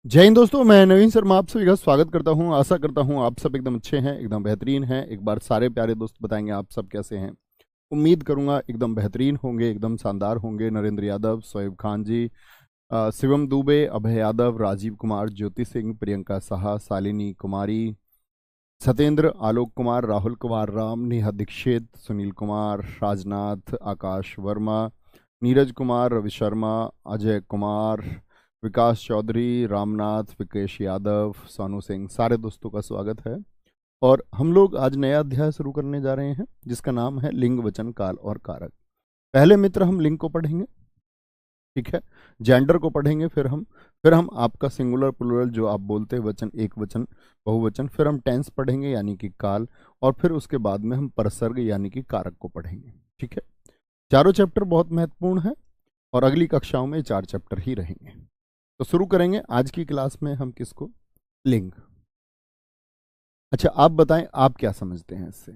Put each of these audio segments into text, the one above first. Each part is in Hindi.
जय हिंद दोस्तों, मैं नवीन शर्मा आप सभी का स्वागत करता हूं। आशा करता हूं आप सब एकदम अच्छे हैं, एकदम बेहतरीन हैं। एक बार सारे प्यारे दोस्त बताएंगे आप सब कैसे हैं। उम्मीद करूंगा एकदम बेहतरीन होंगे, एकदम शानदार होंगे। नरेंद्र यादव, शोएब खान जी, शिवम दुबे, अभय यादव, राजीव कुमार, ज्योति सिंह, प्रियंका साहा, शालिनी कुमारी, सत्येंद्र, आलोक कुमार, राहुल कुमार राम, नेहा दीक्षित, सुनील कुमार, राजनाथ, आकाश वर्मा, नीरज कुमार, रवि शर्मा, अजय कुमार, विकास चौधरी, रामनाथ, विकेश यादव, सोनू सिंह, सारे दोस्तों का स्वागत है। और हम लोग आज नया अध्याय शुरू करने जा रहे हैं जिसका नाम है लिंग, वचन, काल और कारक। पहले मित्र हम लिंग को पढ़ेंगे, ठीक है। जेंडर को पढ़ेंगे, फिर हम आपका सिंगुलर प्लूरल जो आप बोलते हैं, वचन, एक वचन, बहुवचन, फिर हम टेंस पढ़ेंगे यानी कि काल, और फिर उसके बाद में हम परसर्ग यानी कि कारक को पढ़ेंगे, ठीक है। चारों चैप्टर बहुत महत्वपूर्ण है और अगली कक्षाओं में 4 चैप्टर ही रहेंगे। तो शुरू करेंगे आज की क्लास में हम किसको, लिंग। अच्छा, आप बताएं आप क्या समझते हैं इससे।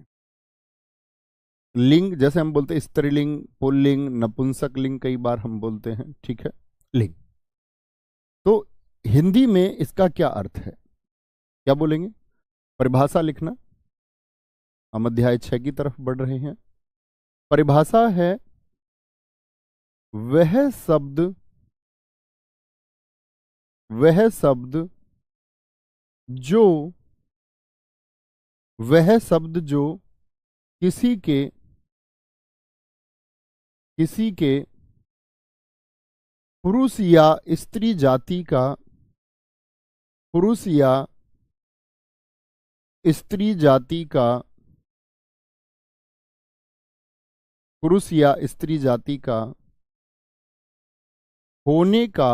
लिंग जैसे हम बोलते हैं स्त्रीलिंग, पुल्लिंग, नपुंसक लिंग, कई बार हम बोलते हैं, ठीक है। लिंग तो हिंदी में इसका क्या अर्थ है, क्या बोलेंगे। परिभाषा लिखना। हम अध्याय 6 की तरफ बढ़ रहे हैं। परिभाषा है वह शब्द वह शब्द जो वह शब्द जो किसी के पुरुष या स्त्री जाति का पुरुष या स्त्री जाति का पुरुष या स्त्री जाति का होने का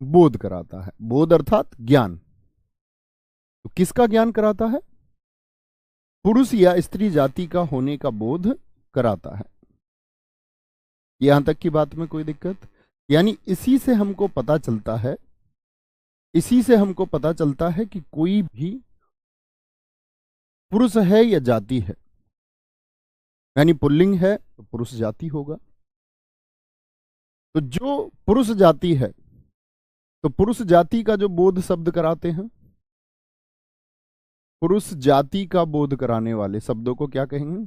बोध कराता है। बोध अर्थात ज्ञान। तो किसका ज्ञान कराता है? पुरुष या स्त्री जाति का होने का बोध कराता है। यहां तक की बात में कोई दिक्कत? यानी इसी से हमको पता चलता है कि कोई भी पुरुष है या जाति है। यानी पुल्लिंग है तो पुरुष जाति होगा। तो जो पुरुष जाति है, तो पुरुष जाति का जो बोध शब्द कराते हैं, पुरुष जाति का बोध कराने वाले शब्दों को क्या कहेंगे?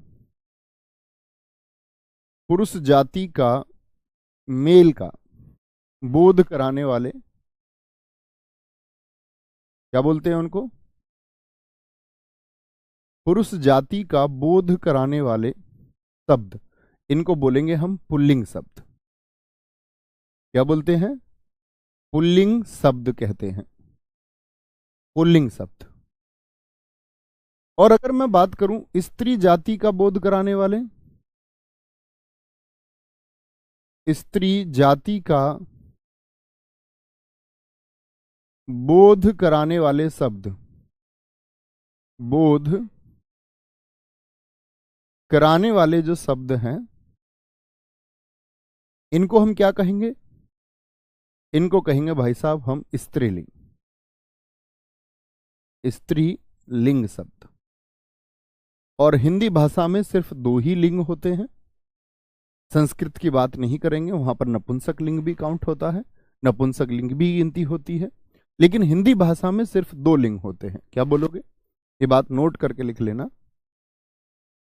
पुरुष जाति का, मेल का बोध कराने वाले क्या बोलते हैं उनको? पुरुष जाति का बोध कराने वाले शब्द, इनको बोलेंगे हम पुल्लिंग शब्द। क्या बोलते हैं? पुल्लिंग शब्द कहते हैं, पुल्लिंग शब्द। और अगर मैं बात करूं स्त्री जाति का बोध कराने वाले, स्त्री जाति का बोध कराने वाले शब्द, बोध कराने वाले जो शब्द हैं, इनको हम क्या कहेंगे? इनको कहेंगे भाई साहब हम स्त्रीलिंग, स्त्रीलिंग शब्द। और हिंदी भाषा में सिर्फ 2 ही लिंग होते हैं। संस्कृत की बात नहीं करेंगे, वहां पर नपुंसक लिंग भी काउंट होता है, नपुंसक लिंग भी गिनती होती है। लेकिन हिंदी भाषा में सिर्फ 2 लिंग होते हैं। क्या बोलोगे? ये बात नोट करके लिख लेना।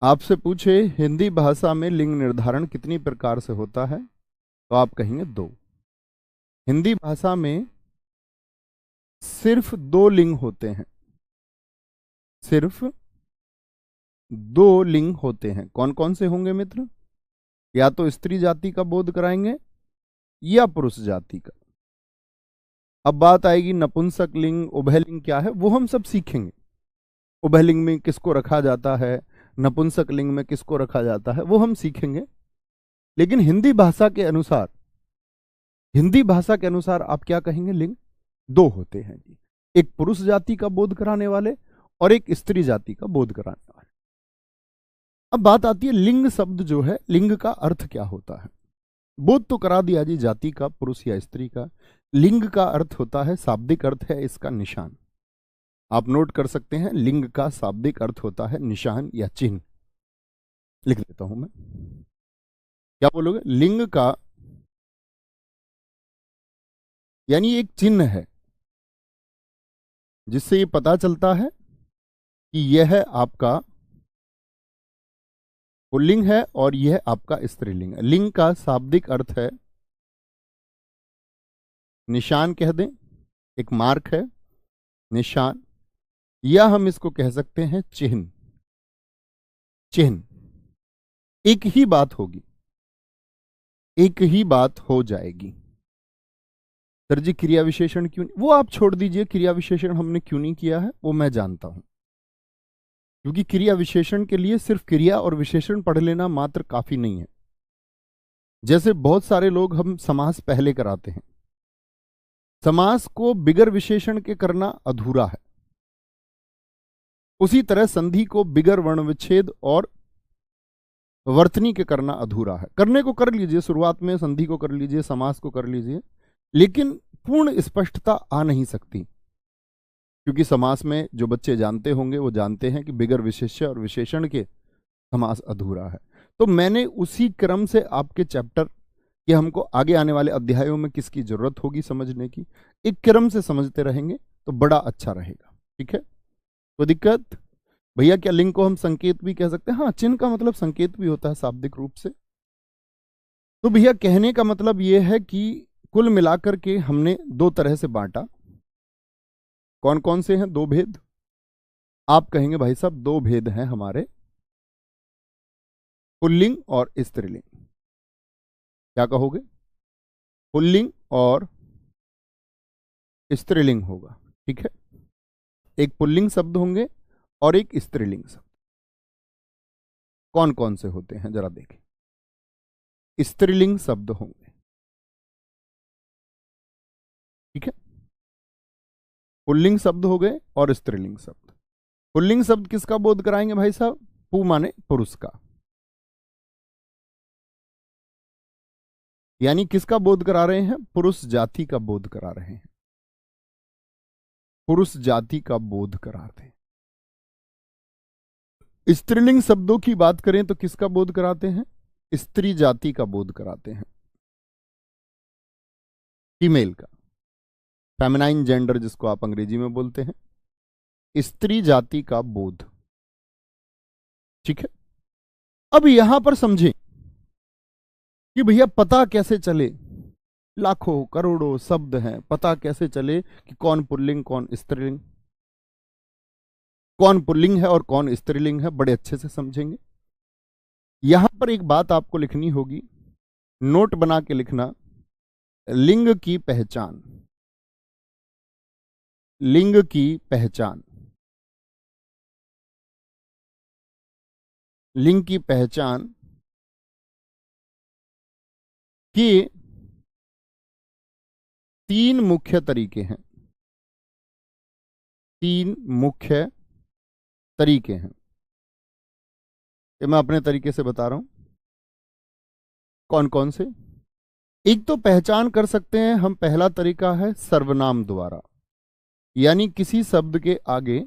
आपसे पूछे हिंदी भाषा में लिंग निर्धारण कितनी प्रकार से होता है, तो आप कहेंगे 2। हिंदी भाषा में सिर्फ 2 लिंग होते हैं, सिर्फ 2 लिंग होते हैं। कौन कौन से होंगे मित्र? या तो स्त्री जाति का बोध कराएंगे या पुरुष जाति का। अब बात आएगी नपुंसक लिंग, उभयलिंग क्या है, वो हम सब सीखेंगे। उभयलिंग में किसको रखा जाता है, नपुंसक लिंग में किसको रखा जाता है, वो हम सीखेंगे। लेकिन हिंदी भाषा के अनुसार आप क्या कहेंगे? लिंग 2 होते हैं जी। एक पुरुष जाति का बोध कराने वाले और एक स्त्री जाति का बोध कराने वाले। अब बात आती है लिंग शब्द जो है, लिंग का अर्थ क्या होता है। बोध तो करा दिया जी जाति का, पुरुष या स्त्री का। लिंग का अर्थ होता है, शाब्दिक अर्थ है इसका निशान। आप नोट कर सकते हैं, लिंग का शाब्दिक अर्थ होता है निशान या चिन्ह। लिख देता हूं मैं। क्या बोलोगे? लिंग का यानी एक चिन्ह है जिससे ये पता चलता है कि यह आपका पुल्लिंग है और यह आपका स्त्रीलिंग है। लिंग का शाब्दिक अर्थ है निशान, कह दें, एक मार्क है, निशान, या हम इसको कह सकते हैं चिन्ह। चिन्ह एक ही बात होगी, एक ही बात हो जाएगी। सर जी क्रिया विशेषण क्यों नहीं? वो आप छोड़ दीजिए, क्रिया विशेषण हमने क्यों नहीं किया है वो मैं जानता हूं, क्योंकि क्रिया विशेषण के लिए सिर्फ क्रिया और विशेषण पढ़ लेना मात्र काफी नहीं है। जैसे बहुत सारे लोग हम समास पहले कराते हैं, समास को बिगर विशेषण के करना अधूरा है। उसी तरह संधि को बिगर वर्ण विच्छेद और वर्तनी के करना अधूरा है। करने को कर लीजिए, शुरुआत में संधि को कर लीजिए, समास को कर लीजिए, लेकिन पूर्ण स्पष्टता आ नहीं सकती, क्योंकि समास में जो बच्चे जानते होंगे वो जानते हैं कि बिगर विशेष्य और विशेषण के समास अधूरा है। तो मैंने उसी क्रम से आपके चैप्टर कि हमको आगे आने वाले अध्यायों में किसकी जरूरत होगी समझने की, एक क्रम से समझते रहेंगे तो बड़ा अच्छा रहेगा। ठीक है, कोई दिक्कत? भैया क्या लिंग को हम संकेत भी कह सकते हैं? हाँ, चिन्ह का मतलब संकेत भी होता है शाब्दिक रूप से। तो भैया कहने का मतलब यह है कि कुल मिलाकर के हमने दो तरह से बांटा। कौन कौन से हैं दो भेद? आप कहेंगे भाई साहब दो भेद हैं हमारे, पुल्लिंग और स्त्रीलिंग। क्या कहोगे? पुल्लिंग और स्त्रीलिंग होगा। ठीक है, एक पुल्लिंग शब्द होंगे और एक स्त्रीलिंग शब्द। कौन कौन से होते हैं जरा देखें। स्त्रीलिंग शब्द होंगे, ठीक है, पुल्लिंग शब्द हो गए और स्त्रीलिंग शब्द। पुल्लिंग शब्द किसका बोध कराएंगे भाई साहब? पु माने पुरुष का, यानी किसका बोध करा रहे हैं? पुरुष जाति का बोध करा रहे हैं, पुरुष जाति का बोध कराते हैं। स्त्रीलिंग शब्दों की बात करें तो किसका बोध कराते हैं? स्त्री जाति का बोध कराते हैं, फीमेल का, फेमिनाइन जेंडर जिसको आप अंग्रेजी में बोलते हैं, स्त्री जाति का बोध। ठीक है, अब यहां पर समझें कि भैया पता कैसे चले, लाखों करोड़ों शब्द हैं, पता कैसे चले कि कौन पुल्लिंग कौन स्त्रीलिंग, कौन पुल्लिंग है और कौन स्त्रीलिंग है? बड़े अच्छे से समझेंगे। यहां पर एक बात आपको लिखनी होगी, नोट बना के लिखना, लिंग की पहचान। लिंग की पहचान, लिंग की पहचान के तीन मुख्य तरीके हैं। तीन मुख्य तरीके हैं, ये मैं अपने तरीके से बता रहा हूं। कौन कौन से? एक तो पहचान कर सकते हैं हम, पहला तरीका है सर्वनाम द्वारा, यानी किसी शब्द के आगे,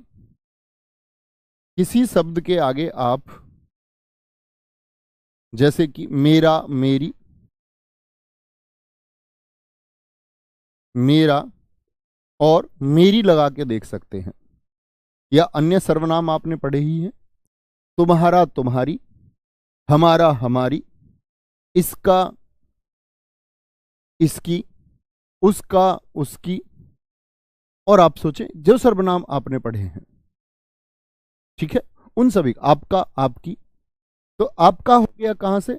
किसी शब्द के आगे आप जैसे कि मेरा, मेरी, मेरा और मेरी लगा के देख सकते हैं, या अन्य सर्वनाम आपने पढ़े ही हैं, तुम्हारा, तुम्हारी, हमारा, हमारी, इसका, इसकी, उसका, उसकी, और आप सोचें जो सर्वनाम आपने पढ़े हैं, ठीक है, उन सभी, आपका, आपकी, तो आपका हो गया कहां से?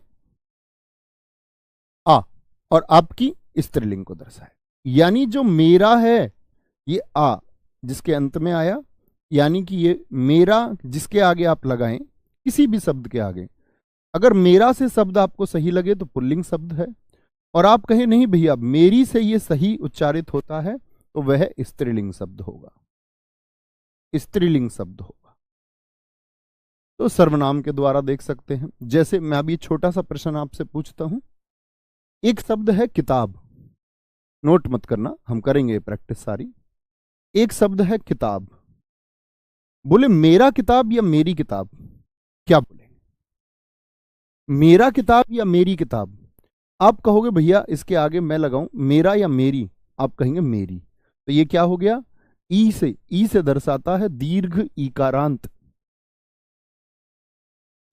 आ, और आपकी स्त्रीलिंग को दर्शाए, यानी जो मेरा है ये आ जिसके अंत में आया, यानी कि ये मेरा जिसके आगे आप लगाएं, किसी भी शब्द के आगे, अगर मेरा से शब्द आपको सही लगे तो पुल्लिंग शब्द है, और आप कहें नहीं भैया मेरी से ये सही उच्चारित होता है तो वह स्त्रीलिंग शब्द होगा, स्त्रीलिंग शब्द होगा। तो सर्वनाम के द्वारा देख सकते हैं। जैसे मैं अभी छोटा सा प्रश्न आपसे पूछता हूं, एक शब्द है किताब, नोट मत करना, हम करेंगे प्रैक्टिस सारी। एक शब्द है किताब, बोले मेरा किताब या मेरी किताब? क्या बोले? मेरा किताब या मेरी किताब? आप कहोगे भैया इसके आगे मैं लगाऊं मेरा या मेरी, आप कहेंगे मेरी। तो ये क्या हो गया, ई से दर्शाता है दीर्घ इकारांत,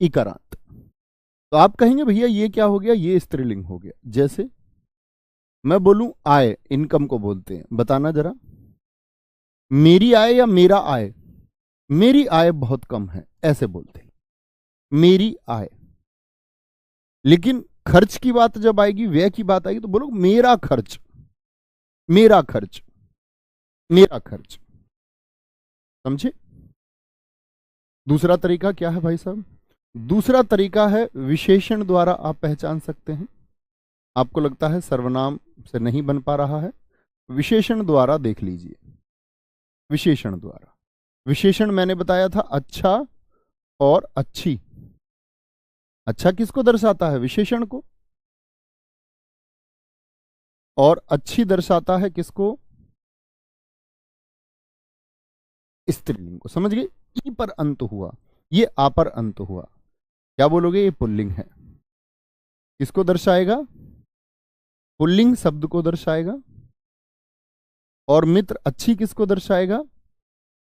इकारांत। तो आप कहेंगे भैया ये क्या हो गया, ये स्त्रीलिंग हो गया। जैसे मैं बोलूं आय, इनकम को बोलते हैं, बताना जरा, मेरी आय या मेरा आय। मेरी आय बहुत कम है, ऐसे बोलते हैं मेरी आय। लेकिन खर्च की बात जब आएगी, व्यय की बात आएगी, तो बोलो मेरा खर्च, मेरा खर्च, मेरा खर्च। समझे? दूसरा तरीका क्या है भाई साहब? दूसरा तरीका है विशेषण द्वारा आप पहचान सकते हैं। आपको लगता है सर्वनाम से नहीं बन पा रहा है, विशेषण द्वारा देख लीजिए। विशेषण द्वारा, विशेषण मैंने बताया था अच्छा और अच्छी। अच्छा किसको दर्शाता है, विशेषण को, और अच्छी दर्शाता है किसको, स्त्रीलिंग को। समझ गए? ई पर अंत हुआ, ये आ पर अंत हुआ, क्या बोलोगे, ये पुल्लिंग है। किसको दर्शाएगा, पुल्लिंग शब्द को दर्शाएगा। और मित्र अच्छी किसको दर्शाएगा,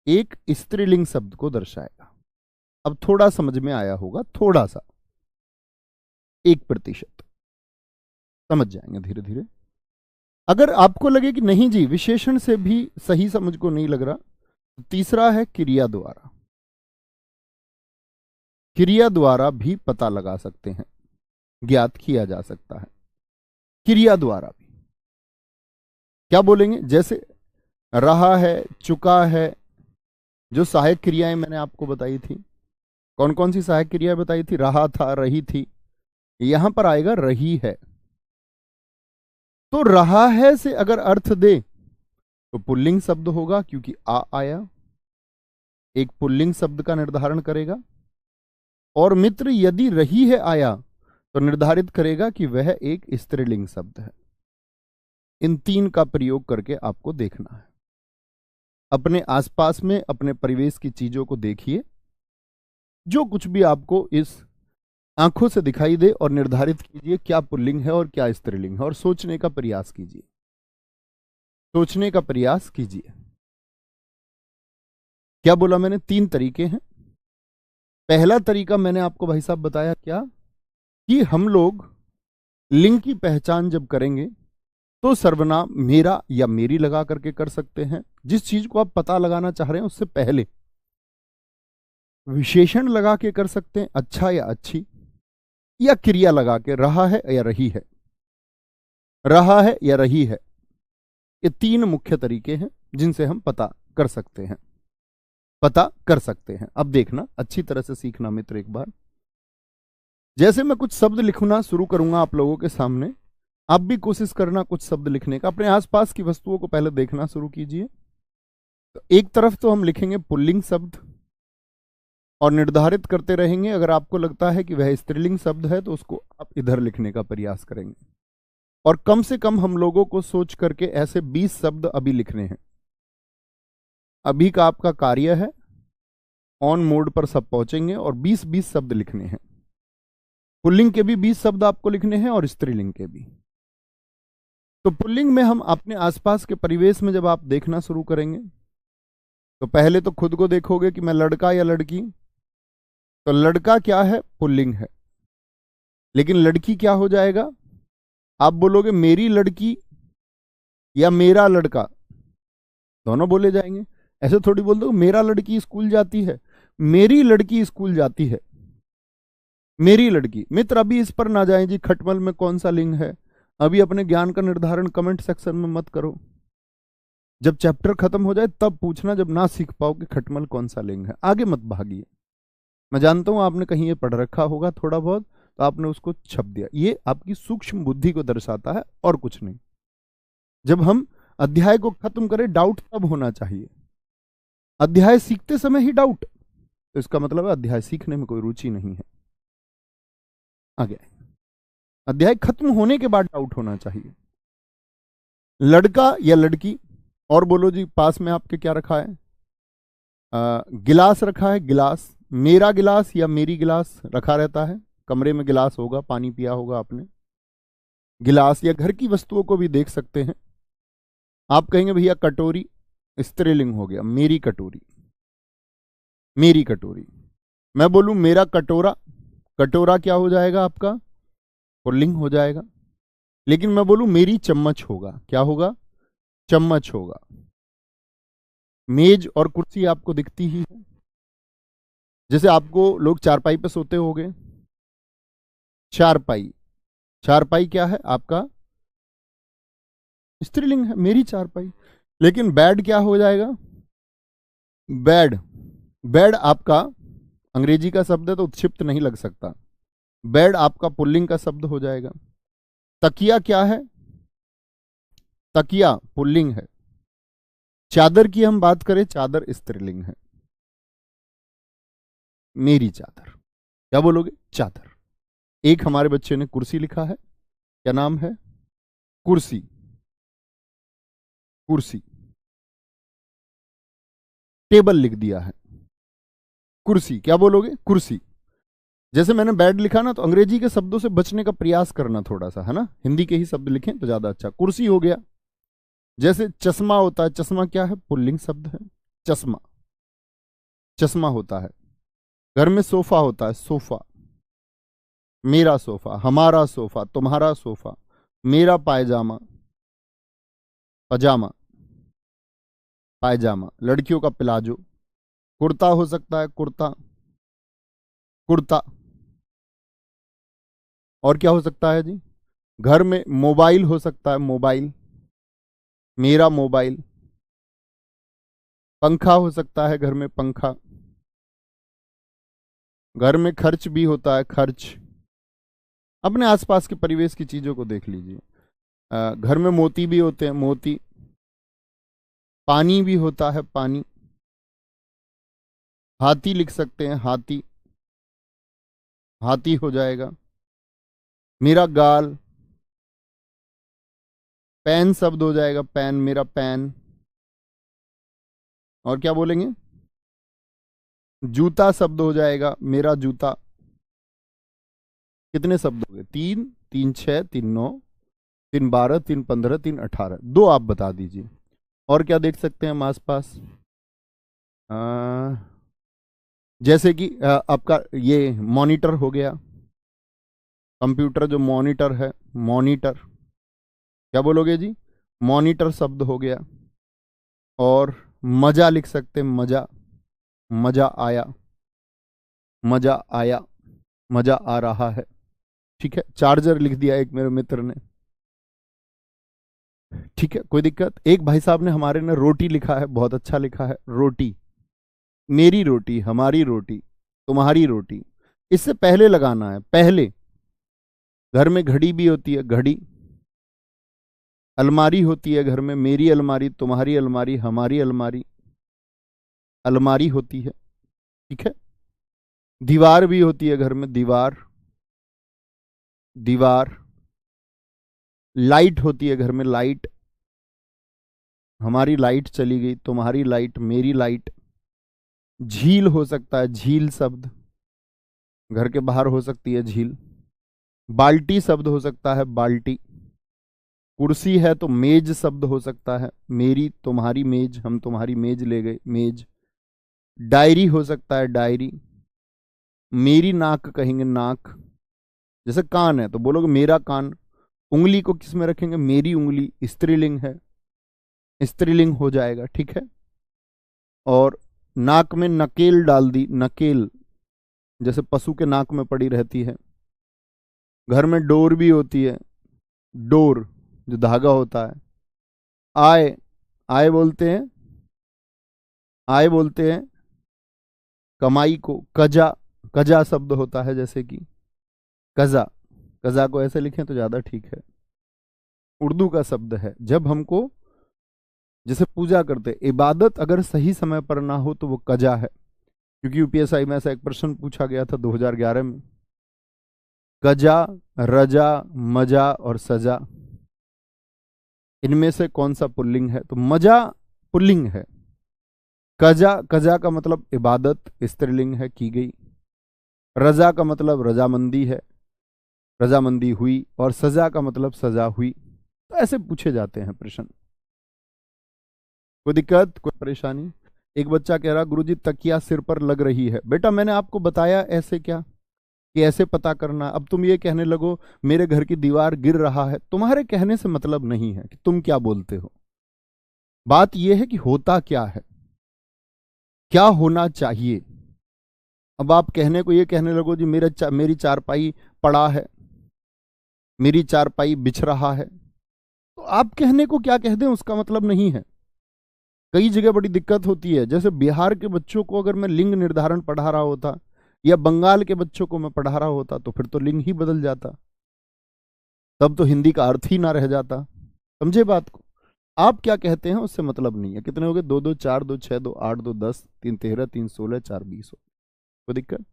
एक स्त्रीलिंग शब्द को दर्शाएगा। अब थोड़ा समझ में आया होगा, थोड़ा सा, 1% समझ जाएंगे धीरे धीरे। अगर आपको लगे कि नहीं जी विशेषण से भी सही समझ को नहीं लग रहा, तो तीसरा है क्रिया द्वारा। क्रिया द्वारा भी पता लगा सकते हैं, ज्ञात किया जा सकता है क्रिया द्वारा भी। क्या बोलेंगे, जैसे रहा है, चुका है, जो सहायक क्रियाएं मैंने आपको बताई थी, कौन कौन सी सहायक क्रियाएं बताई थी, रहा था, रही थी, यहां पर आएगा रही है। तो रहा है से अगर अर्थ दे तो पुल्लिंग शब्द होगा, क्योंकि आ आया, एक पुल्लिंग शब्द का निर्धारण करेगा। और मित्र यदि रही है आया तो निर्धारित करेगा कि वह एक स्त्रीलिंग शब्द है। इन तीन का प्रयोग करके आपको देखना है। अपने आसपास में, अपने परिवेश की चीजों को देखिए, जो कुछ भी आपको इस आंखों से दिखाई दे, और निर्धारित कीजिए क्या पुल्लिंग है और क्या स्त्रीलिंग है, और सोचने का प्रयास कीजिए, सोचने का प्रयास कीजिए। क्या बोला मैंने, 3 तरीके हैं। पहला तरीका मैंने आपको भाई साहब बताया क्या, कि हम लोग लिंग की पहचान जब करेंगे तो सर्वनाम मेरा या मेरी लगा करके कर सकते हैं। जिस चीज को आप पता लगाना चाह रहे हैं उससे पहले विशेषण लगा के कर सकते हैं, अच्छा या अच्छी, या क्रिया लगा के, रहा है या रही है, रहा है या रही है। ये 3 मुख्य तरीके हैं जिनसे हम पता कर सकते हैं, पता कर सकते हैं। अब देखना, अच्छी तरह से सीखना मित्र एक बार। जैसे मैं कुछ शब्द लिखना शुरू करूंगा आप लोगों के सामने, आप भी कोशिश करना कुछ शब्द लिखने का। अपने आसपास की वस्तुओं को पहले देखना शुरू कीजिए। तो एक तरफ तो हम लिखेंगे पुल्लिंग शब्द और निर्धारित करते रहेंगे। अगर आपको लगता है कि वह स्त्रीलिंग शब्द है तो उसको आप इधर लिखने का प्रयास करेंगे। और कम से कम हम लोगों को सोच करके ऐसे 20 शब्द अभी लिखने हैं। अभी का आपका कार्य है, ऑन मोड पर सब पहुंचेंगे और 20-20 शब्द लिखने हैं। पुल्लिंग के भी 20 शब्द आपको लिखने हैं और स्त्रीलिंग के भी। तो पुल्लिंग में हम अपने आसपास के परिवेश में जब आप देखना शुरू करेंगे तो पहले तो खुद को देखोगे कि मैं लड़का या लड़की। तो लड़का क्या है, पुल्लिंग है। लेकिन लड़की क्या हो जाएगा, आप बोलोगे मेरी लड़की या मेरा लड़का, दोनों बोले जाएंगे। ऐसे थोड़ी बोल दो मेरा लड़की स्कूल जाती है, मेरी लड़की स्कूल जाती है, मेरी लड़की। मित्र अभी इस पर ना जाएं जी खटमल में कौन सा लिंग है। अभी अपने ज्ञान का निर्धारण कमेंट सेक्शन में मत करो। जब चैप्टर खत्म हो जाए तब पूछना, जब ना सीख पाओ कि खटमल कौन सा लिंग है। आगे मत भागिए। मैं जानता हूं आपने कहीं ये पढ़ रखा होगा थोड़ा बहुत, तो आपने उसको छप दिया। ये आपकी सूक्ष्म बुद्धि को दर्शाता है और कुछ नहीं। जब हम अध्याय को खत्म करें, डाउट तब होना चाहिए। अध्याय सीखते समय ही डाउट, तो इसका मतलब है अध्याय सीखने में कोई रुचि नहीं है। आगे अध्याय खत्म होने के बाद डाउट होना चाहिए। लड़का या लड़की, और बोलो जी पास में आपके क्या रखा है, गिलास रखा है, गिलास, मेरा गिलास या मेरी गिलास रखा रहता है। कमरे में गिलास होगा, पानी पिया होगा आपने। गिलास या घर की वस्तुओं को भी देख सकते हैं। आप कहेंगे भैया कटोरी स्त्रीलिंग हो गया, मेरी कटोरी, मेरी कटोरी। मैं बोलूं मेरा कटोरा, कटोरा क्या हो जाएगा आपका, पुल्लिंग हो जाएगा। लेकिन मैं बोलूं मेरी चम्मच होगा, क्या होगा, चम्मच होगा। मेज और कुर्सी आपको दिखती ही है, जैसे आपको लोग चारपाई पे सोते होंगे, चारपाई, चारपाई क्या है आपका, स्त्रीलिंग है, मेरी चारपाई। लेकिन बेड क्या हो जाएगा, बेड, बेड आपका अंग्रेजी का शब्द है तो उत्क्षिप्त नहीं लग सकता, बेड आपका पुल्लिंग का शब्द हो जाएगा। तकिया क्या है, तकिया पुल्लिंग है। चादर की हम बात करें, चादर स्त्रीलिंग है, मेरी चादर, क्या बोलोगे, चादर। एक हमारे बच्चे ने कुर्सी लिखा है, क्या नाम है, कुर्सी, कुर्सी। टेबल लिख दिया है, कुर्सी, क्या बोलोगे, कुर्सी। जैसे मैंने बेड लिखा ना, तो अंग्रेजी के शब्दों से बचने का प्रयास करना थोड़ा सा, है ना, हिंदी के ही शब्द लिखें तो ज्यादा अच्छा। कुर्सी हो गया। जैसे चश्मा होता है, चश्मा क्या है, पुल्लिंग शब्द है, चश्मा, चश्मा होता है। घर में सोफा होता है, सोफा, मेरा सोफा, हमारा सोफा, तुम्हारा सोफा, मेरा पायजामा, पजामा, पायजामा, लड़कियों का प्लाजो, कुर्ता हो सकता है, कुर्ता, कुर्ता। और क्या हो सकता है जी, घर में मोबाइल हो सकता है, मोबाइल, मेरा मोबाइल। पंखा हो सकता है घर में, पंखा। घर में खर्च भी होता है, खर्च। अपने आसपास के परिवेश की चीजों को देख लीजिए। घर में मोती भी होते हैं, मोती। पानी भी होता है, पानी। हाथी लिख सकते हैं, हाथी, हाथी हो जाएगा। मेरा गाल, पेन शब्द हो जाएगा, पेन, मेरा पेन। और क्या बोलेंगे, जूता शब्द हो जाएगा, मेरा जूता। कितने शब्द हो गए, तीन, तीन छः, तीन नौ, तीन 12, तीन 15, तीन 18, दो आप बता दीजिए। और क्या देख सकते हैं हम आसपास, जैसे कि आपका ये मॉनिटर हो गया, कंप्यूटर जो मॉनिटर है, मॉनिटर, क्या बोलोगे जी, मॉनिटर शब्द हो गया। और मजा लिख सकते हैं, मजा, मजा आया, मजा आया, मजा आ रहा है। ठीक है, चार्जर लिख दिया एक मेरे मित्र ने। ठीक है, कोई दिक्कत। एक भाई साहब ने हमारे ने रोटी लिखा है, बहुत अच्छा लिखा है, रोटी, मेरी रोटी, हमारी रोटी, तुम्हारी रोटी। इससे पहले लगाना है, पहले। घर में घड़ी भी होती है, घड़ी। अलमारी होती है घर में, मेरी अलमारी, तुम्हारी अलमारी, हमारी अलमारी, अलमारी होती है। ठीक है, दीवार भी होती है घर में, दीवार, दीवार। लाइट होती है घर में, लाइट, हमारी लाइट चली गई, तुम्हारी लाइट, मेरी लाइट। झील हो सकता है, झील शब्द, घर के बाहर हो सकती है झील। बाल्टी शब्द हो सकता है, बाल्टी। कुर्सी है तो मेज शब्द हो सकता है, मेरी तुम्हारी मेज, हम तुम्हारी मेज ले गए, मेज। डायरी हो सकता है, डायरी। मेरी नाक कहेंगे, नाक। जैसे कान है तो बोलोगे मेरा कान। उंगली को किस में रखेंगे, मेरी उंगली, स्त्रीलिंग है, स्त्रीलिंग हो जाएगा। ठीक है, और नाक में नकेल डाल दी, नकेल, जैसे पशु के नाक में पड़ी रहती है। घर में डोर भी होती है, डोर, जो धागा होता है। आय, आय बोलते हैं, आय बोलते हैं कमाई को। कजा, कजा शब्द होता है, जैसे कि कजा, कजा को ऐसे लिखें तो ज्यादा ठीक है। उर्दू का शब्द है, जब हमको जैसे पूजा करते, इबादत अगर सही समय पर ना हो तो वो कजा है। क्योंकि यूपीएसआई में ऐसा एक प्रश्न पूछा गया था 2011 में, कजा, रजा, मजा और सजा, इनमें से कौन सा पुल्लिंग है, तो मजा पुल्लिंग है। कजा, कजा का मतलब इबादत, स्त्रीलिंग है, की गई। रजा का मतलब रजामंदी है, रजामंदी हुई। और सजा का मतलब सजा हुई। तो ऐसे पूछे जाते हैं प्रश्न। कोई दिक्कत, कोई परेशानी? एक बच्चा कह रहा गुरुजी तकिया सिर पर लग रही है। बेटा मैंने आपको बताया ऐसे क्या कि ऐसे पता करना। अब तुम ये कहने लगो मेरे घर की दीवार गिर रहा है। तुम्हारे कहने से मतलब नहीं है कि तुम क्या बोलते हो, बात यह है कि होता क्या है, क्या होना चाहिए। अब आप कहने को ये कहने लगो जी मेरी चारपाई पड़ा है, मेरी चारपाई बिछ रहा है, तो आप कहने को क्या कह दें उसका मतलब नहीं है। कई जगह बड़ी दिक्कत होती है। जैसे बिहार के बच्चों को अगर मैं लिंग निर्धारण पढ़ा रहा होता या बंगाल के बच्चों को मैं पढ़ा रहा होता तो फिर तो लिंग ही बदल जाता, तब तो हिंदी का अर्थ ही ना रह जाता। समझे बात को? आप क्या कहते हैं उससे मतलब नहीं है। कितने हो गए? 2 2 4 2 6 2 8 2 10 3 13 3 16 4 20 हो। कोई दिक्कत?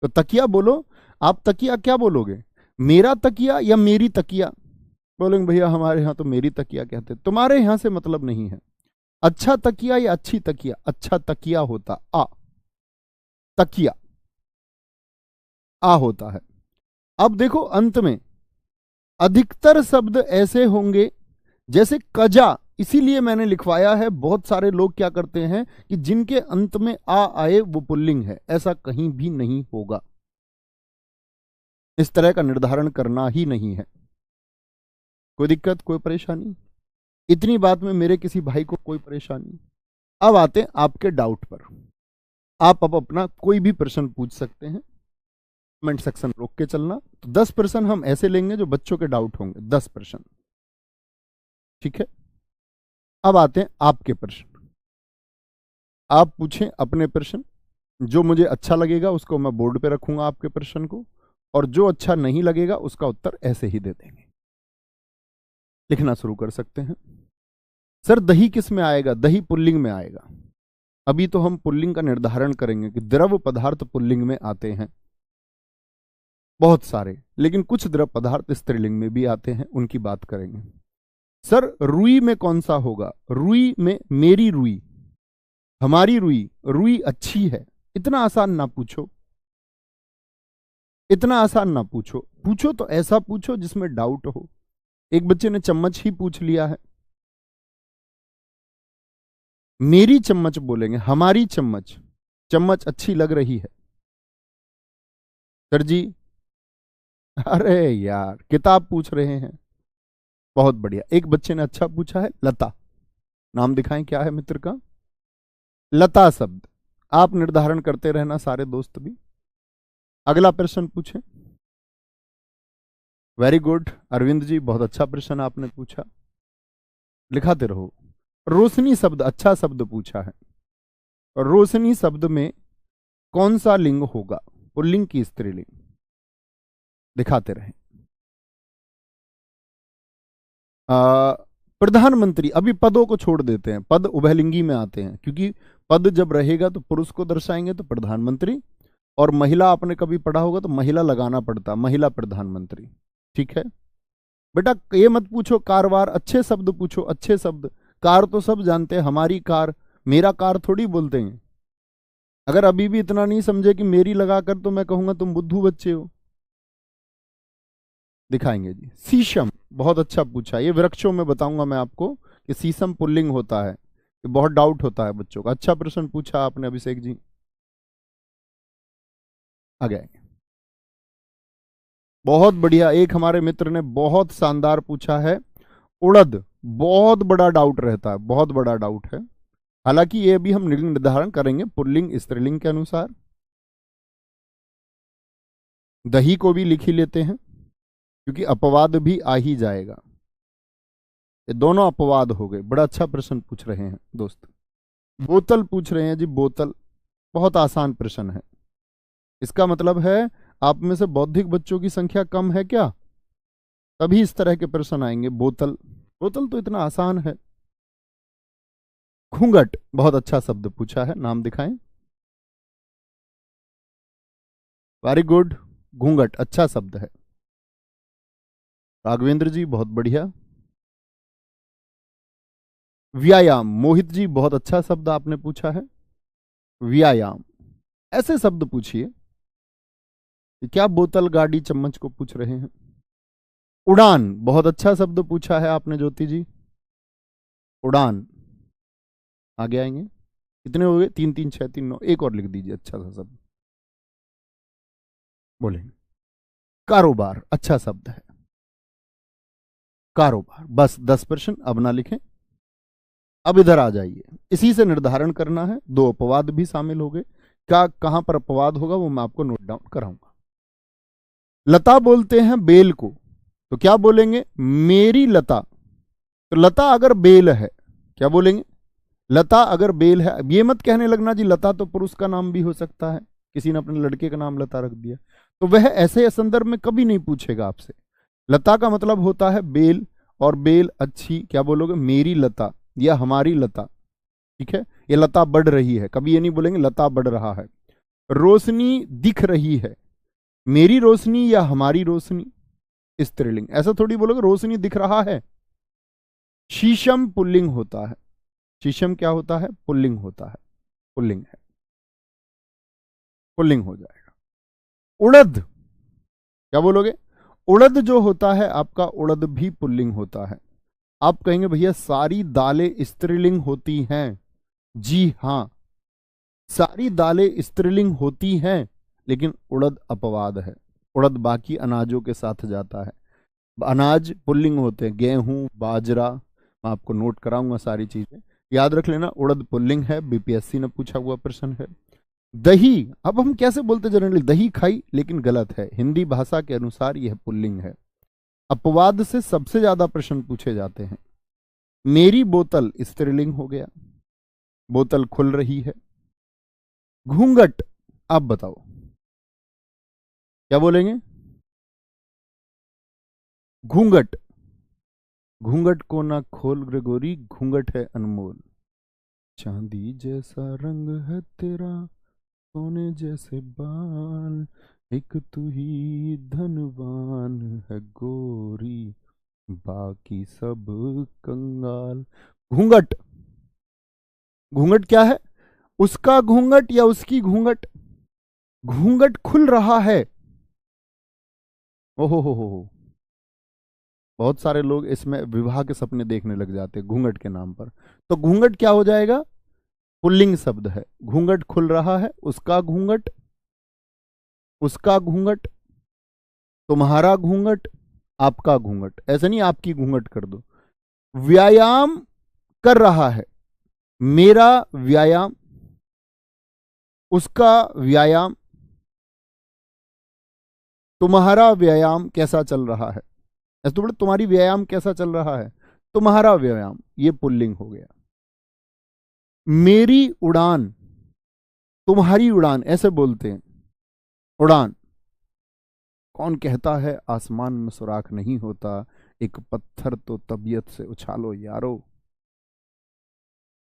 तो तकिया बोलो। आप तकिया क्या बोलोगे? मेरा तकिया या मेरी तकिया? बोलेंगे भैया हमारे यहाँ तो मेरी तकिया कहते। तुम्हारे यहाँ से मतलब नहीं है। अच्छा तकिया या अच्छी तकिया? अच्छा तकिया होता आ, तकिया आ होता है। अब देखो अंत में अधिकतर शब्द ऐसे होंगे जैसे कजा, इसीलिए मैंने लिखवाया है। बहुत सारे लोग क्या करते हैं कि जिनके अंत में आ आए वो पुल्लिंग है, ऐसा कहीं भी नहीं होगा। इस तरह का निर्धारण करना ही नहीं है। कोई दिक्कत, कोई परेशानी? इतनी बात में मेरे किसी भाई को कोई परेशानी? अब आते हैं आपके डाउट पर। आप अब अपना कोई भी प्रश्न पूछ सकते हैं, कमेंट सेक्शन रोक के चलना। तो 10 प्रश्न हम ऐसे लेंगे जो बच्चों के डाउट होंगे, 10 प्रश्न, ठीक है? अब आते हैं आपके प्रश्न। आप पूछें अपने प्रश्न, जो मुझे अच्छा लगेगा उसको मैं बोर्ड पे रखूंगा आपके प्रश्न को, और जो अच्छा नहीं लगेगा उसका उत्तर ऐसे ही दे देंगे। लिखना शुरू कर सकते हैं। सर दही किस में आएगा? दही पुल्लिंग में आएगा। अभी तो हम पुल्लिंग का निर्धारण करेंगे कि द्रव पदार्थ पुल्लिंग में आते हैं बहुत सारे, लेकिन कुछ द्रव पदार्थ स्त्रीलिंग में भी आते हैं, उनकी बात करेंगे। सर रुई में कौन सा होगा? रुई में मेरी रुई, हमारी रुई, रुई अच्छी है। इतना आसान ना पूछो, इतना आसान ना पूछो। पूछो तो ऐसा पूछो जिसमें डाउट हो। एक बच्चे ने चम्मच ही पूछ लिया है। मेरी चम्मच बोलेंगे, हमारी चम्मच, चम्मच अच्छी लग रही है। सर जी अरे यार किताब पूछ रहे हैं, बहुत बढ़िया। एक बच्चे ने अच्छा पूछा है, लता। नाम दिखाएं क्या है मित्र का? लता शब्द। आप निर्धारण करते रहना सारे दोस्त भी। अगला प्रश्न पूछें। वेरी गुड अरविंद जी, बहुत अच्छा प्रश्न आपने पूछा, लिखाते रहो। रोशनी शब्द, अच्छा शब्द पूछा है। रोशनी शब्द में कौन सा लिंग होगा? पुल्लिंग की स्त्रीलिंग? दिखाते रहें। प्रधानमंत्री, अभी पदों को छोड़ देते हैं, पद उभयलिंगी में आते हैं, क्योंकि पद जब रहेगा तो पुरुष को दर्शाएंगे तो प्रधानमंत्री, और महिला आपने कभी पढ़ा होगा तो महिला लगाना पड़ता, महिला प्रधानमंत्री, ठीक है? बेटा ये मत पूछो कार वार, अच्छे शब्द पूछो, अच्छे शब्द। कार तो सब जानते हैं, हमारी कार, मेरा कार थोड़ी बोलते हैं। अगर अभी भी इतना नहीं समझे कि मेरी लगाकर, तो मैं कहूंगा तुम बुद्धू बच्चे हो। दिखाएंगे जी। शीशम, बहुत अच्छा पूछा। ये वृक्षों में बताऊंगा मैं आपको कि शीशम पुल्लिंग होता है, ये बहुत डाउट होता है बच्चों का। अच्छा प्रश्न पूछा आपने अभिषेक जी। आ गए, बहुत बढ़िया। एक हमारे मित्र ने बहुत शानदार पूछा है, उड़द। बहुत बड़ा डाउट रहता है, बहुत बड़ा डाउट है। हालांकि ये भी हम निर्धारण करेंगे पुल्लिंग स्त्रीलिंग के अनुसार। दही को भी लिख ही लेते हैं, क्योंकि अपवाद भी आ ही जाएगा। ये दोनों अपवाद हो गए। बड़ा अच्छा प्रश्न पूछ रहे हैं दोस्त। बोतल पूछ रहे हैं जी, बोतल। बहुत आसान प्रश्न है। इसका मतलब है आप में से बौद्धिक बच्चों की संख्या कम है क्या? तभी इस तरह के प्रश्न आएंगे। बोतल, बोतल तो इतना आसान है। घूंघट, बहुत अच्छा शब्द पूछा है, नाम दिखाएं। वेरी गुड, घूंघट अच्छा शब्द है। राघवेंद्र जी बहुत बढ़िया। व्यायाम, मोहित जी बहुत अच्छा शब्द आपने पूछा है, व्यायाम। ऐसे शब्द पूछिए। क्या बोतल, गाड़ी, चम्मच को पूछ रहे हैं। उड़ान, बहुत अच्छा शब्द पूछा है आपने ज्योति जी, उड़ान। आगे आएंगे। कितने हो गए? 3 3 6 3 9। एक और लिख दीजिए अच्छा सा शब्द, बोलेंगे कारोबार। अच्छा शब्द है कारोबार। बस 10%। अब ना लिखें। अब इधर आ जाइए, इसी से निर्धारण करना है। 2 अपवाद भी शामिल हो गए। क्या कहां पर अपवाद होगा वो मैं आपको नोट डाउन कराऊंगा। लता बोलते हैं बेल को, तो क्या बोलेंगे? मेरी लता। तो लता अगर बेल है, क्या बोलेंगे? लता अगर बेल है। अब ये मत कहने लगना जी लता तो पुरुष का नाम भी हो सकता है, किसी ने अपने लड़के का नाम लता रख दिया, तो वह ऐसे संदर्भ में कभी नहीं पूछेगा आपसे। लता का मतलब होता है बेल, और बेल अच्छी, क्या बोलोगे? मेरी लता या हमारी लता। ठीक है, ये लता बढ़ रही है, कभी ये नहीं बोलेंगे लता बढ़ रहा है। रोशनी दिख रही है, मेरी रोशनी या हमारी रोशनी, स्त्रीलिंग। ऐसा थोड़ी बोलोगे रोशनी दिख रहा है। शीशम पुल्लिंग होता है। शीशम क्या होता है? पुल्लिंग होता है, पुल्लिंग है, पुल्लिंग हो जाएगा। उड़द, क्या बोलोगे? उड़द जो होता है आपका, उड़द भी पुल्लिंग होता है। आप कहेंगे भैया सारी दालें स्त्रीलिंग होती हैं। जी हां, सारी दालें स्त्रीलिंग होती हैं, लेकिन उड़द अपवाद है। उड़द बाकी अनाजों के साथ जाता है। अनाज पुल्लिंग होते हैं, गेहूं, बाजरा, मैं आपको नोट कराऊंगा सारी चीजें, याद रख लेना। उड़द पुल्लिंग है, बीपीएससी ने पूछा हुआ प्रश्न है। दही, अब हम कैसे बोलते जनरली दही खाई, लेकिन गलत है, हिंदी भाषा के अनुसार यह पुल्लिंग है। अपवाद से सबसे ज्यादा प्रश्न पूछे जाते हैं। मेरी बोतल स्त्रीलिंग हो गया, बोतल खुल रही है। घूंघट, आप बताओ क्या बोलेंगे? घूंघट, घूंघट को ना खोल ग्रेगोरी, घूंघट है अनमोल। चांदी जैसा रंग है तेरा, सोने जैसे बाल, एक तू ही धनवान है गोरी, बाकी सब कंगाल। घूंघट, घूंघट क्या है? उसका घूंघट या उसकी घूंघट। घूंघट खुल रहा है। ओहो हो, बहुत सारे लोग इसमें विवाह के सपने देखने लग जाते हैं घूंघट के नाम पर। तो घूंघट क्या हो जाएगा? पुल्लिंग शब्द है। घूंघट खुल रहा है, उसका घूंघट, उसका घूंघट, तुम्हारा घूंघट, आपका घूंघट। ऐसा नहीं आपकी घूंघट कर दो। व्यायाम कर रहा है, मेरा व्यायाम, उसका व्यायाम, तुम्हारा व्यायाम कैसा चल रहा है। ऐसे तो बोले तुम्हारी व्यायाम कैसा चल रहा है, तुम्हारा व्यायाम, ये पुल्लिंग हो गया। मेरी उड़ान, तुम्हारी उड़ान, ऐसे बोलते हैं उड़ान। कौन कहता है आसमान में सुराख नहीं होता, एक पत्थर तो तबीयत से उछालो यारो।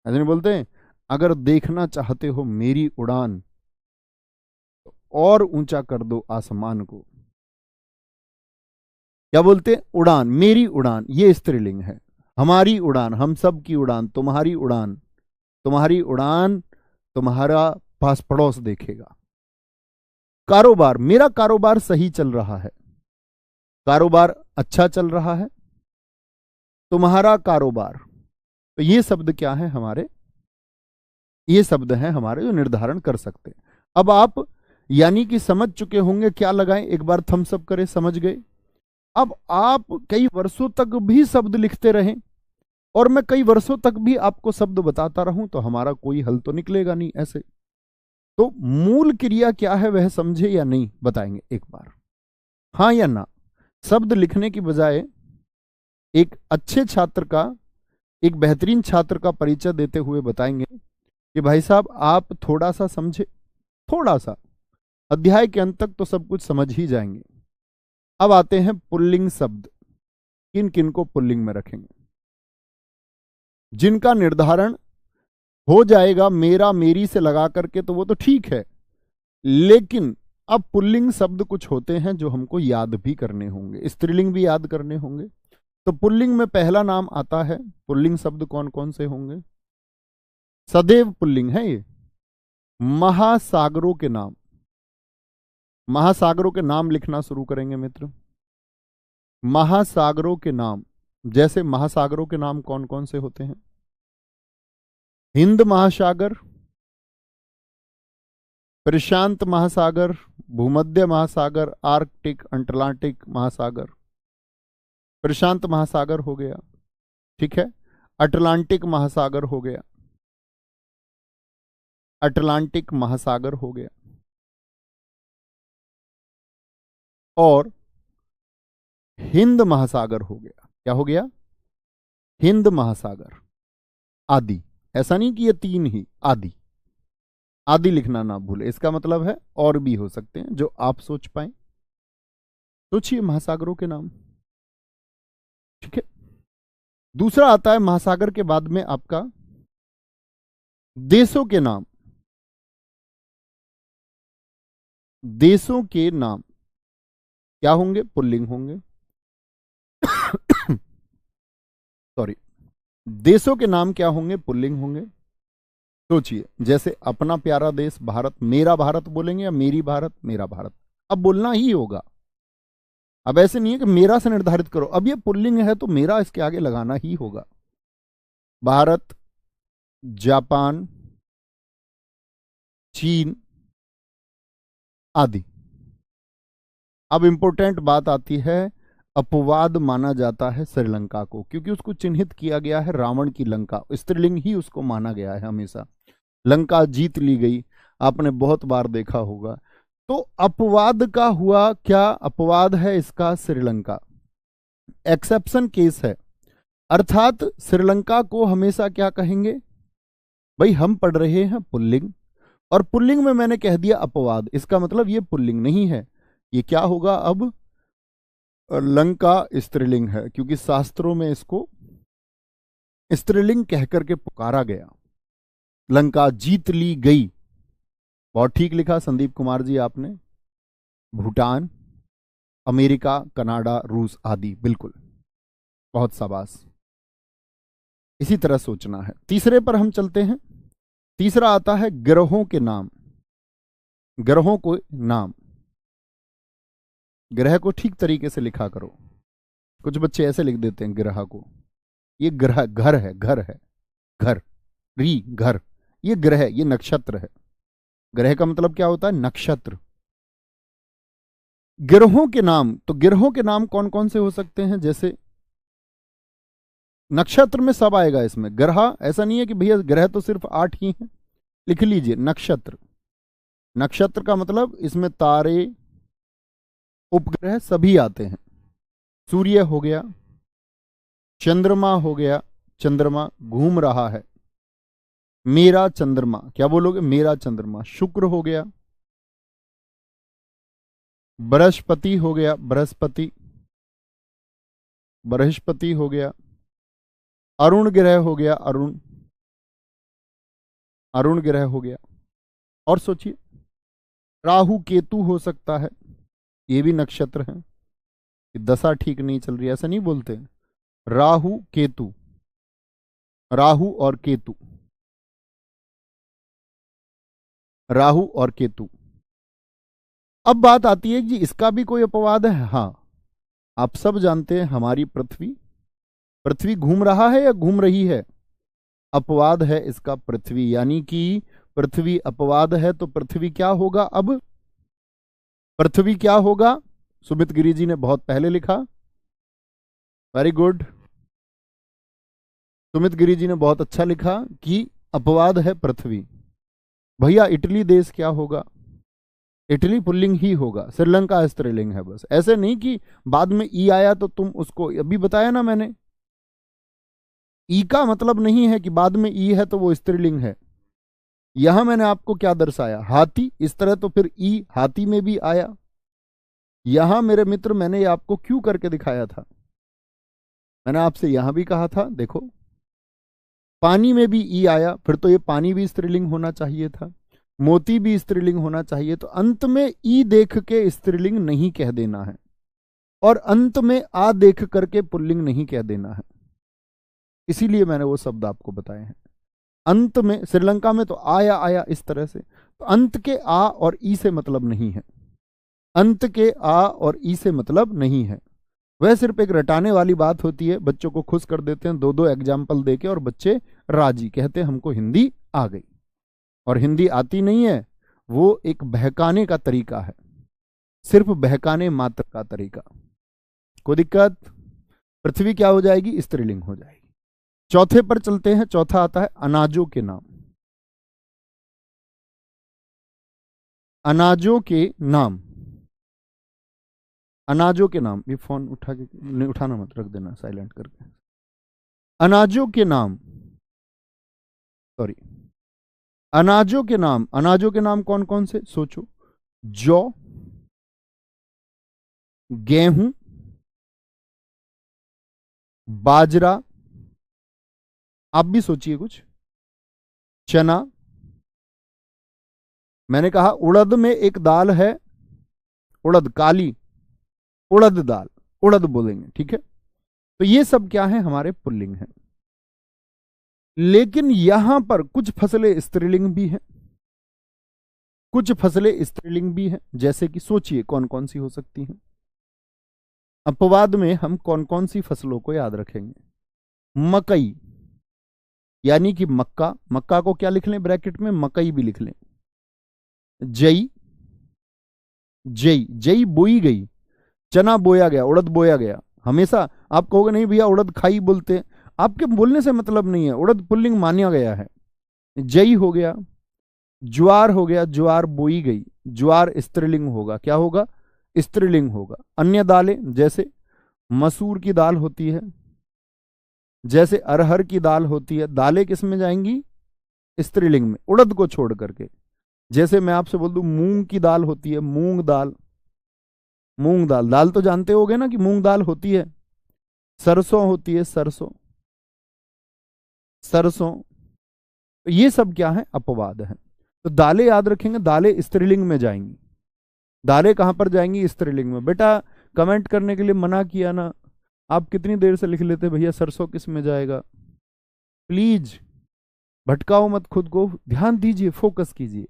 ऐसे नहीं बोलते हैं? अगर देखना चाहते हो मेरी उड़ान, तो और ऊंचा कर दो आसमान को। क्या बोलते हैं? उड़ान, मेरी उड़ान, ये स्त्रीलिंग है। हमारी उड़ान, हम सब की उड़ान, तुम्हारी उड़ान, तुम्हारी उड़ान, तुम्हारा पास पड़ोस देखेगा। कारोबार, मेरा कारोबार सही चल रहा है, कारोबार अच्छा चल रहा है। तुम्हारा कारोबार, तो ये शब्द क्या है हमारे? ये शब्द हैं हमारे जो निर्धारण कर सकते हैं। अब आप यानी कि समझ चुके होंगे, क्या लगाएं, एक बार थम्स अप करें, समझ गए। अब आप कई वर्षों तक भी शब्द लिखते रहें और मैं कई वर्षों तक भी आपको शब्द बताता रहूं, तो हमारा कोई हल तो निकलेगा नहीं ऐसे। तो मूल क्रिया क्या है वह समझे या नहीं, बताएंगे एक बार, हाँ या ना। शब्द लिखने की बजाय एक अच्छे छात्र का, एक बेहतरीन छात्र का परिचय देते हुए बताएंगे कि भाई साहब आप थोड़ा सा समझे, थोड़ा सा, अध्याय के अंत तक तो सब कुछ समझ ही जाएंगे। अब आते हैं पुल्लिंग शब्द, किन किन को पुल्लिंग में रखेंगे। जिनका निर्धारण हो जाएगा मेरा मेरी से लगा करके तो वो तो ठीक है, लेकिन अब पुल्लिंग शब्द कुछ होते हैं जो हमको याद भी करने होंगे, स्त्रीलिंग भी याद करने होंगे। तो पुल्लिंग में पहला नाम आता है, पुल्लिंग शब्द कौन कौन से होंगे? सदैव पुल्लिंग है ये। महासागरों के नाम, महासागरों के नाम लिखना शुरू करेंगे मित्र। महासागरों के नाम, जैसे महासागरों के नाम कौन कौन से होते हैं? हिंद महासागर, प्रशांत महासागर, भूमध्य महासागर, आर्कटिक, अटलांटिक महासागर। प्रशांत महासागर हो गया, ठीक है। अटलांटिक महासागर हो गया, अटलांटिक महासागर हो गया, और हिंद महासागर हो गया। क्या हो गया? हिंद महासागर आदि। ऐसा नहीं कि ये तीन ही, आदि। आदि लिखना ना भूले, इसका मतलब है और भी हो सकते हैं जो आप सोच पाए। सोचिए महासागरों के नाम, ठीक है। दूसरा आता है महासागर के बाद में आपका देशों के नाम। देशों के नाम क्या होंगे? पुल्लिंग होंगे। सॉरी, देशों के नाम क्या होंगे? पुल्लिंग होंगे। सोचिए, जैसे अपना प्यारा देश भारत, मेरा भारत बोलेंगे या मेरी भारत, मेरा भारत। अब बोलना ही होगा। अब ऐसे नहीं है कि मेरा से निर्धारित करो, अब ये पुल्लिंग है तो मेरा इसके आगे लगाना ही होगा। भारत, जापान, चीन आदि। अब इंपॉर्टेंट बात आती है, अपवाद माना जाता है श्रीलंका को, क्योंकि उसको चिन्हित किया गया है रावण की लंका, स्त्रीलिंग ही उसको माना गया है हमेशा। लंका जीत ली गई, आपने बहुत बार देखा होगा। तो अपवाद का हुआ क्या? अपवाद है इसका श्रीलंका, एक्सेप्शन केस है। अर्थात श्रीलंका को हमेशा क्या कहेंगे? भाई हम पढ़ रहे हैं पुल्लिंग, और पुल्लिंग में मैंने कह दिया अपवाद, इसका मतलब ये पुल्लिंग नहीं है। ये क्या होगा? अब लंका स्त्रीलिंग है, क्योंकि शास्त्रों में इसको स्त्रीलिंग कहकर के पुकारा गया। लंका जीत ली गई, बहुत ठीक लिखा संदीप कुमार जी आपने। भूटान, अमेरिका, कनाडा, रूस आदि, बिल्कुल, बहुत शाबाश। इसी तरह सोचना है। तीसरे पर हम चलते हैं। तीसरा आता है ग्रहों के नाम। ग्रहों को नाम, ग्रह को ठीक तरीके से लिखा करो। कुछ बच्चे ऐसे लिख देते हैं ग्रह को, ये ग्रह घर है, घर है, घर, री घर, ये ग्रह, ये नक्षत्र है। ग्रह का मतलब क्या होता है? नक्षत्र। ग्रहों के नाम, तो ग्रहों के नाम कौन कौन से हो सकते हैं? जैसे नक्षत्र में सब आएगा इसमें, ग्रह ऐसा नहीं है कि भैया ग्रह तो सिर्फ 8 ही हैं। लिख लीजिए नक्षत्र। नक्षत्र का मतलब इसमें तारे, उपग्रह सभी आते हैं। सूर्य हो गया, चंद्रमा हो गया, चंद्रमा घूम रहा है, मेरा चंद्रमा, क्या बोलोगे? मेरा चंद्रमा। शुक्र हो गया, बृहस्पति हो गया, बृहस्पति, बृहस्पति हो गया, अरुण ग्रह हो गया, अरुण, अरुण ग्रह हो गया। और सोचिए, राहु केतु हो सकता है, ये भी नक्षत्र है। दशा ठीक नहीं चल रही, ऐसा नहीं बोलते। राहु केतु, राहु और केतु, राहु और केतु। अब बात आती है कि इसका भी कोई अपवाद है? हाँ, आप सब जानते हैं हमारी पृथ्वी, पृथ्वी घूम रहा है या घूम रही है? अपवाद है इसका पृथ्वी, यानी कि पृथ्वी अपवाद है, तो पृथ्वी क्या होगा? अब पृथ्वी क्या होगा? सुमित गिरी जी ने बहुत पहले लिखा, वेरी गुड। सुमित गिरी जी ने बहुत अच्छा लिखा कि अपवाद है पृथ्वी। भैया इटली देश क्या होगा? इटली पुल्लिंग ही होगा, श्रीलंका स्त्रीलिंग है। बस ऐसे नहीं कि बाद में ई आया तो तुम उसको, अभी बताया ना मैंने, ई का मतलब नहीं है कि बाद में ई है तो वो स्त्रीलिंग है। यहां मैंने आपको क्या दर्शाया? हाथी, इस तरह तो फिर ई हाथी में भी आया। यहां मेरे मित्र मैंने आपको क्यों करके दिखाया था? मैंने आपसे यहां भी कहा था, देखो पानी में भी ई आया, फिर तो ये पानी भी स्त्रीलिंग होना चाहिए था, मोती भी स्त्रीलिंग होना चाहिए। तो अंत में ई देख के स्त्रीलिंग नहीं कह देना है, और अंत में आ देख करके पुल्लिंग नहीं कह देना है। इसीलिए मैंने वो शब्द आपको बताए हैं। अंत में, श्रीलंका में तो आया आया इस तरह से, तो अंत के आ और ई से मतलब नहीं है, अंत के आ और ई से मतलब नहीं है। वह सिर्फ एक रटाने वाली बात होती है, बच्चों को खुश कर देते हैं, 2-2 एग्जाम्पल देके और बच्चे राजी, कहते हमको हिंदी आ गई। और हिंदी आती नहीं है, वो एक बहकाने का तरीका है, सिर्फ बहकाने मात्र का तरीका। कोई दिक्कत? पृथ्वी क्या हो जाएगी? स्त्रीलिंग हो जाएगी। चौथे पर चलते हैं। चौथा आता है अनाजों के नाम। अनाजों के नाम, अनाजों के नाम। ये फोन उठा के नहीं, उठाना मत, रख देना साइलेंट करके। अनाजों के नाम, सॉरी, अनाजों के नाम। अनाजों के नाम कौन कौन से? सोचो। जौ, गेहूं, बाजरा, आप भी सोचिए कुछ, चना। मैंने कहा उड़द में एक दाल है, उड़द, काली उड़द दाल, उड़द बोलेंगे, ठीक है। तो ये सब क्या है? हमारे पुल्लिंग है। लेकिन यहां पर कुछ फसलें स्त्रीलिंग भी हैं, कुछ फसलें स्त्रीलिंग भी हैं। जैसे कि सोचिए कौन कौन सी हो सकती हैं। अपवाद में हम कौन कौन सी फसलों को याद रखेंगे? मकई, यानी कि मक्का, मक्का को क्या लिख लें ब्रैकेट में? मकई भी लिख लें। जई, जई, जई बोई गई, चना बोया गया, उड़द बोया गया। हमेशा आप कहोगे नहीं भैया उड़द खाई बोलते हैं, आपके बोलने से मतलब नहीं है, उड़द पुल्लिंग माना गया है। जई हो गया, ज्वार हो गया, ज्वार बोई गई, ज्वार स्त्रीलिंग होगा, क्या होगा? स्त्रीलिंग होगा। अन्य दालें जैसे मसूर की दाल होती है, जैसे अरहर की दाल होती है, दालें किस में जाएंगी? स्त्रीलिंग में, उड़द को छोड़ करके। जैसे मैं आपसे बोल दूं मूंग की दाल होती है, मूंग दाल, मूंग दाल, दाल तो जानते होगे ना कि मूंग दाल होती है। सरसों होती है, सरसों, सरसों। तो ये सब क्या है? अपवाद है। तो दालें याद रखेंगे, दालें स्त्रीलिंग में जाएंगी। दालें कहां पर जाएंगी? स्त्रीलिंग में। बेटा कमेंट करने के लिए मना किया ना, आप कितनी देर से लिख लेते भैया सरसों किस में जाएगा। प्लीज भटकाओ मत खुद को, ध्यान दीजिए, फोकस कीजिए,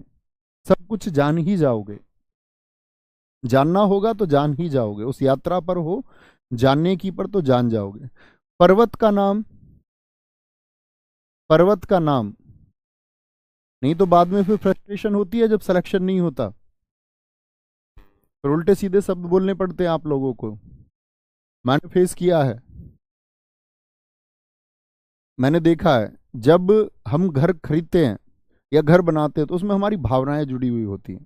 सब कुछ जान ही जाओगे। जानना होगा तो जान ही जाओगे, उस यात्रा पर हो, जानने की पर तो जान जाओगे। पर्वत का नाम, पर्वत का नाम। नहीं तो बाद में फिर फ्रस्ट्रेशन होती है जब सिलेक्शन नहीं होता, फिर उल्टे सीधे शब्द बोलने पड़ते हैं आप लोगों को। मैंने फेस किया है, मैंने देखा है। जब हम घर खरीदते हैं या घर बनाते हैं तो उसमें हमारी भावनाएं जुड़ी हुई होती हैं।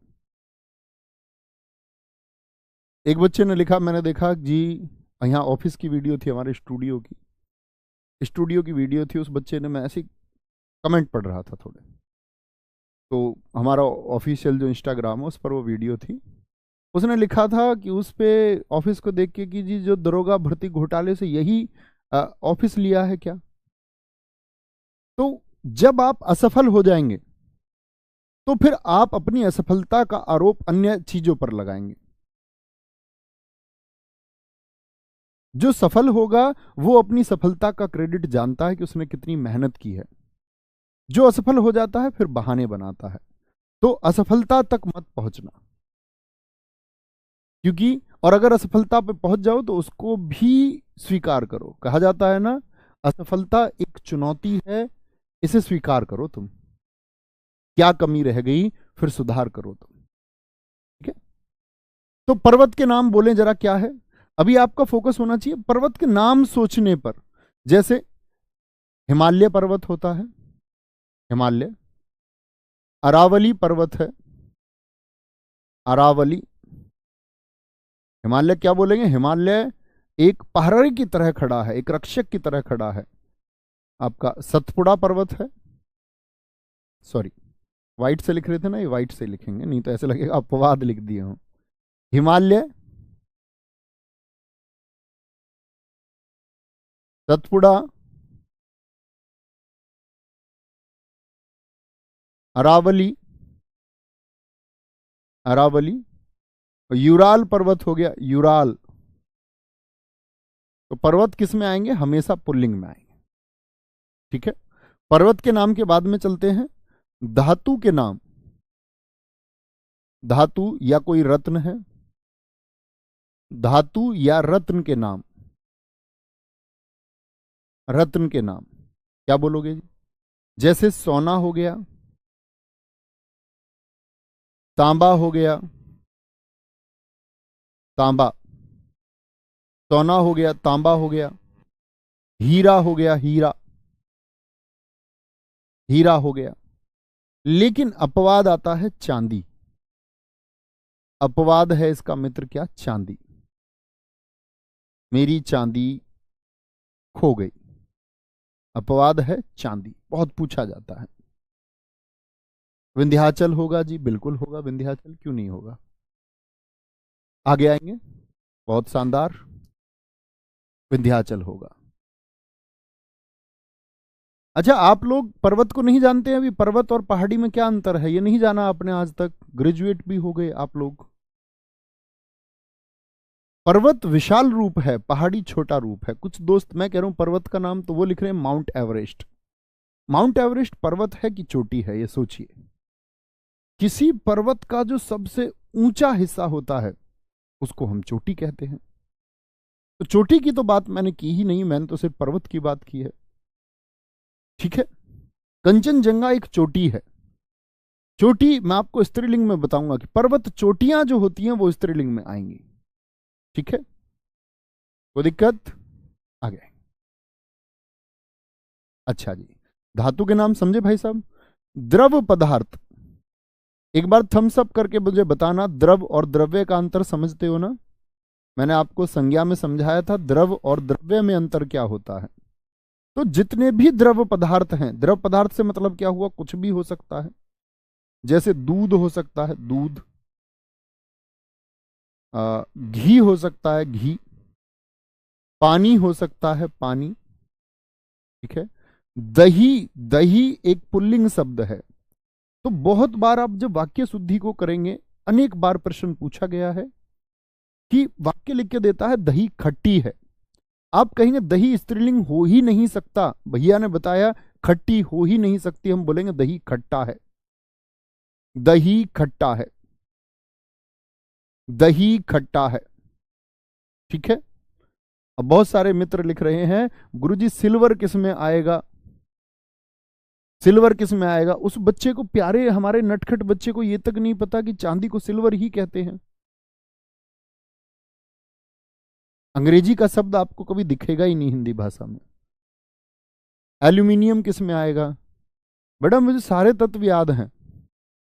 एक बच्चे ने लिखा, मैंने देखा जी, यहाँ ऑफिस की वीडियो थी, हमारे स्टूडियो की, स्टूडियो की वीडियो थी। उस बच्चे ने, मैं ऐसे कमेंट पढ़ रहा था थोड़े, तो हमारा ऑफिशियल जो इंस्टाग्राम है उस पर वो वीडियो थी। उसने लिखा था कि उस पे ऑफिस को देख के कि जी जो दरोगा भर्ती घोटाले से यही ऑफिस लिया है क्या। तो जब आप असफल हो जाएंगे तो फिर आप अपनी असफलता का आरोप अन्य चीजों पर लगाएंगे। जो सफल होगा वो अपनी सफलता का क्रेडिट जानता है कि उसने कितनी मेहनत की है। जो असफल हो जाता है फिर बहाने बनाता है। तो असफलता तक मत पहुंचना, क्योंकि और अगर असफलता पे पहुंच जाओ तो उसको भी स्वीकार करो। कहा जाता है ना, असफलता एक चुनौती है, इसे स्वीकार करो तुम, क्या कमी रह गई फिर सुधार करो तुम, ठीक है। तो पर्वत के नाम बोलें जरा, क्या है? अभी आपका फोकस होना चाहिए पर्वत के नाम सोचने पर। जैसे हिमालय पर्वत होता है, हिमालय। अरावली पर्वत है, अरावली। हिमालय क्या बोलेंगे? हिमालय एक पहरे की तरह खड़ा है, एक रक्षक की तरह खड़ा है। आपका सतपुड़ा पर्वत है, सॉरी व्हाइट से लिख रहे थे ना, ये व्हाइट से लिखेंगे नहीं तो ऐसे लगेगा अपवाद लिख दिए हो। हिमालय, सतपुड़ा, अरावली, अरावली। यूराल पर्वत हो गया, यूराल। तो पर्वत किस में आएंगे? हमेशा पुल्लिंग में आएंगे, ठीक है। पर्वत के नाम के बाद में चलते हैं धातु के नाम। धातु या कोई रत्न है, धातु या रत्न के नाम, रत्न के नाम क्या बोलोगे जी? जैसे सोना हो गया, तांबा हो गया, तांबा, सोना हो गया, तांबा हो गया, हीरा हो गया, हीरा, हीरा हो गया। लेकिन अपवाद आता है चांदी। अपवाद है इसका मित्र क्या? चांदी। मेरी चांदी खो गई। अपवाद है चांदी, बहुत पूछा जाता है। विंध्याचल होगा जी, बिल्कुल होगा विंध्याचल, क्यों नहीं होगा। आगे आएंगे, बहुत शानदार, विंध्याचल होगा। अच्छा, आप लोग पर्वत को नहीं जानते हैं? अभी पर्वत और पहाड़ी में क्या अंतर है, ये नहीं जाना आपने आज तक? ग्रेजुएट भी हो गए आप लोग। पर्वत विशाल रूप है, पहाड़ी छोटा रूप है। कुछ दोस्त, मैं कह रहा हूं पर्वत का नाम तो वो लिख रहे हैं माउंट एवरेस्ट। माउंट एवरेस्ट पर्वत है कि चोटी है, ये सोचिए। किसी पर्वत का जो सबसे ऊंचा हिस्सा होता है उसको हम चोटी कहते हैं। तो चोटी की तो बात मैंने की ही नहीं, मैंने तो सिर्फ पर्वत की बात की है। ठीक है, कंचनजंगा एक चोटी है। चोटी मैं आपको स्त्रीलिंग में बताऊंगा कि पर्वत चोटियां जो होती हैं वो स्त्रीलिंग में आएंगी। ठीक है, कोई दिक्कत? आगे। अच्छा जी, धातु के नाम समझे भाई साहब। द्रव पदार्थ, एक बार थम्स अप करके मुझे बताना, द्रव और द्रव्य का अंतर समझते हो ना? मैंने आपको संज्ञा में समझाया था द्रव और द्रव्य में अंतर क्या होता है। तो जितने भी द्रव पदार्थ हैं, द्रव पदार्थ से मतलब क्या हुआ, कुछ भी हो सकता है। जैसे दूध हो सकता है, दूध, घी हो सकता है, घी, पानी हो सकता है, पानी। ठीक है, दही, दही एक पुल्लिंग शब्द है। तो बहुत बार आप जब वाक्य शुद्धि को करेंगे, अनेक बार प्रश्न पूछा गया है कि वाक्य लिख के देता है दही खट्टी है, आप कहेंगे दही स्त्रीलिंग हो ही नहीं सकता, भैया ने बताया खट्टी हो ही नहीं सकती, हम बोलेंगे दही खट्टा है, दही खट्टा है, दही खट्टा है। ठीक है, अब बहुत सारे मित्र लिख रहे हैं गुरुजी सिल्वर किस में आएगा, सिल्वर किस में आएगा। उस बच्चे को, प्यारे हमारे नटखट बच्चे को ये तक नहीं पता कि चांदी को सिल्वर ही कहते हैं। अंग्रेजी का शब्द आपको कभी दिखेगा ही नहीं हिंदी भाषा में। एल्यूमिनियम किस में आएगा? बेटा मुझे सारे तत्व याद हैं,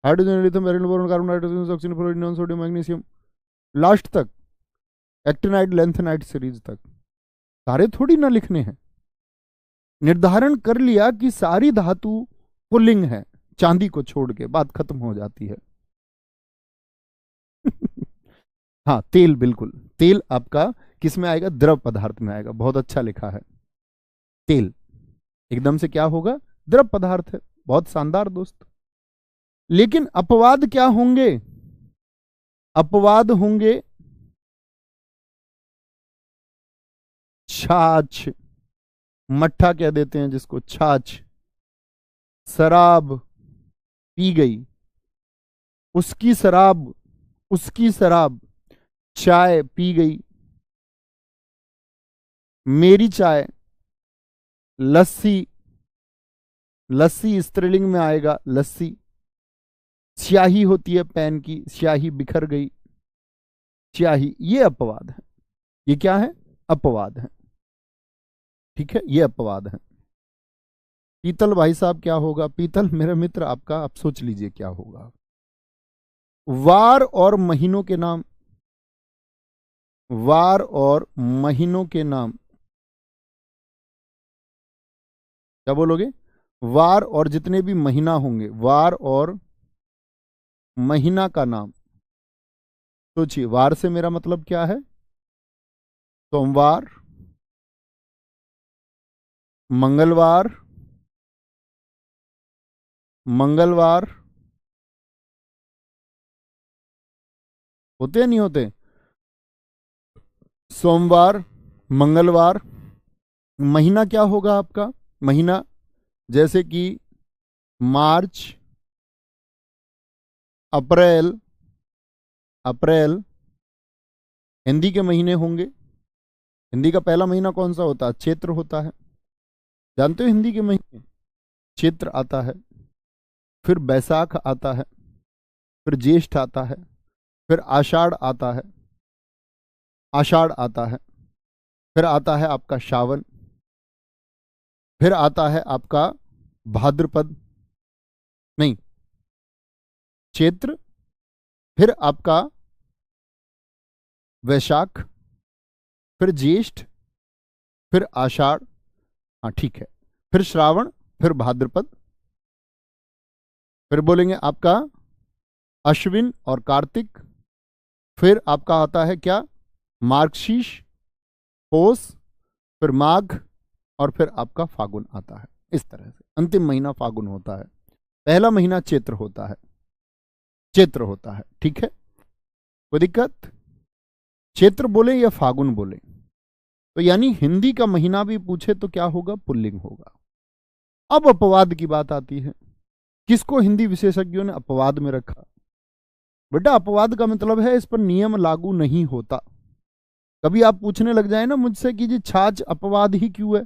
hydrogen, lithium, beryllium, boron, carbon dioxide, oxygen, fluorine, non sodium, magnesium, last तक, एक्टिनाइड, लेंथेनाइड सीरीज तक। सारे थोड़ी ना लिखने हैं। निर्धारण कर लिया कि सारी धातु पुल्लिंग है, चांदी को छोड़ के, बात खत्म हो जाती है। हाँ, तेल, बिल्कुल तेल आपका किस में आएगा? द्रव पदार्थ में आएगा। बहुत अच्छा लिखा है, तेल एकदम से क्या होगा? द्रव पदार्थ है। बहुत शानदार दोस्त। लेकिन अपवाद क्या होंगे? अपवाद होंगे छाछ, मट्ठा कह देते हैं जिसको, छाछ, शराब पी गई, उसकी शराब, उसकी शराब, चाय पी गई, मेरी चाय, लस्सी, लस्सी स्त्रीलिंग में आएगा, लस्सी। स्याही होती है पेन की, स्याही बिखर गई, स्याही। ये अपवाद है। ये क्या है? अपवाद है। ठीक है, ये अपवाद है। पीतल भाई साहब क्या होगा? पीतल मेरे मित्र आपका, आप सोच लीजिए क्या होगा। वार और महीनों के नाम, वार और महीनों के नाम, क्या बोलोगे? वार और जितने भी महीना होंगे, वार और महीना का नाम। सोचिए, वार से मेरा मतलब क्या है? सोमवार, मंगलवार, मंगलवार, होते या नहीं होते? सोमवार, मंगलवार। महीना क्या होगा आपका? महीना जैसे कि मार्च, अप्रैल, अप्रैल हिंदी के महीने होंगे। हिंदी का पहला महीना कौन सा होता है? चैत्र होता है। जानते हो हिंदी के महीने? चैत्र आता है, फिर बैसाख आता है, फिर ज्येष्ठ आता है, फिर आषाढ़ आता है, आषाढ़ आता है, फिर आता है आपका श्रावण, फिर आता है आपका भाद्रपद, नहीं, चैत्र, फिर आपका वैशाख, फिर ज्येष्ठ, फिर आषाढ़, हाँ ठीक है, फिर श्रावण, फिर भाद्रपद, फिर बोलेंगे आपका अश्विन और कार्तिक, फिर आपका आता है क्या, मार्गशीर्ष, पौष, फिर माघ, और फिर आपका फागुन आता है। इस तरह से अंतिम महीना फागुन होता है, पहला महीना चैत्र होता है, चैत्र होता है। ठीक है, कोई दिक्कत? चैत्र बोले या फागुन बोले, तो यानी हिंदी का महीना भी पूछे तो क्या होगा, पुल्लिंग होगा। अब अपवाद की बात आती है, किसको हिंदी विशेषज्ञों ने अपवाद में रखा? बेटा अपवाद का मतलब है इस पर नियम लागू नहीं होता। कभी आप पूछने लग जाए ना मुझसे कि जी छाछ अपवाद ही क्यों है,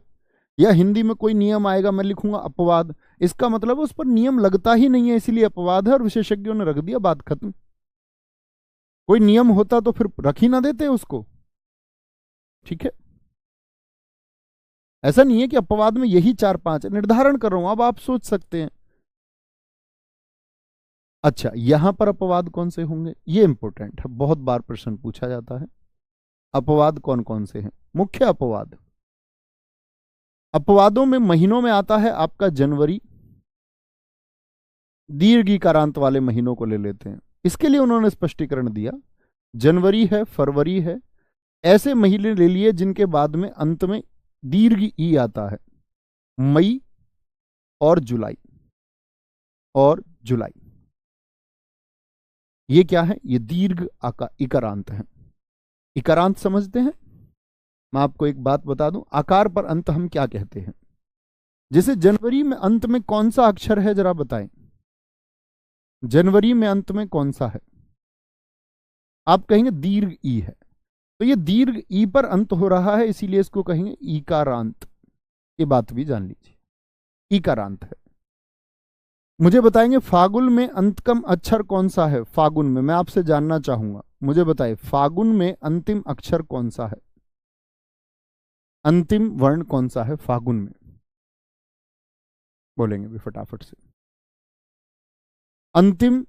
या हिंदी में कोई नियम आएगा मैं लिखूंगा अपवाद, इसका मतलब उस पर नियम लगता ही नहीं है इसलिए अपवाद है, और विशेषज्ञों ने रख दिया, बात खत्म। कोई नियम होता तो फिर रख ही ना देते उसको। ठीक है, ऐसा नहीं है कि अपवाद में यही 4-5 निर्धारण कर रहा हूं, अब आप सोच सकते हैं अच्छा यहां पर अपवाद कौन से होंगे, ये इंपॉर्टेंट है, बहुत बार प्रश्न पूछा जाता है। अपवाद कौन कौन से हैं? मुख्य अपवाद, अपवादों में महीनों में आता है आपका जनवरी, दीर्घिकारांत वाले महीनों को ले लेते हैं, इसके लिए उन्होंने स्पष्टीकरण दिया, जनवरी है, फरवरी है, ऐसे महीने ले लिए जिनके बाद में अंत में दीर्घ ई आता है, मई और जुलाई, और जुलाई ये क्या है, ये दीर्घ इकारांत है। इकारांत समझते हैं? मैं आपको एक बात बता दूं, आकार पर अंत हम क्या कहते हैं। जैसे जनवरी में अंत में कौन सा अक्षर है जरा बताएं, जनवरी में अंत में कौन सा है? आप कहेंगे दीर्घ ई है, तो ये दीर्घ ई पर अंत हो रहा है इसीलिए इसको कहेंगे ईकारांत। ये बात भी जान लीजिए, ईकारांत है। मुझे बताएंगे फागुन में अंतकम अक्षर कौन सा है? फागुन में मैं आपसे जानना चाहूंगा, मुझे बताइए फागुन में अंतिम अक्षर कौन सा है, अंतिम वर्ण कौन सा है फागुन में? बोलेंगे भी फटाफट से, अंतिम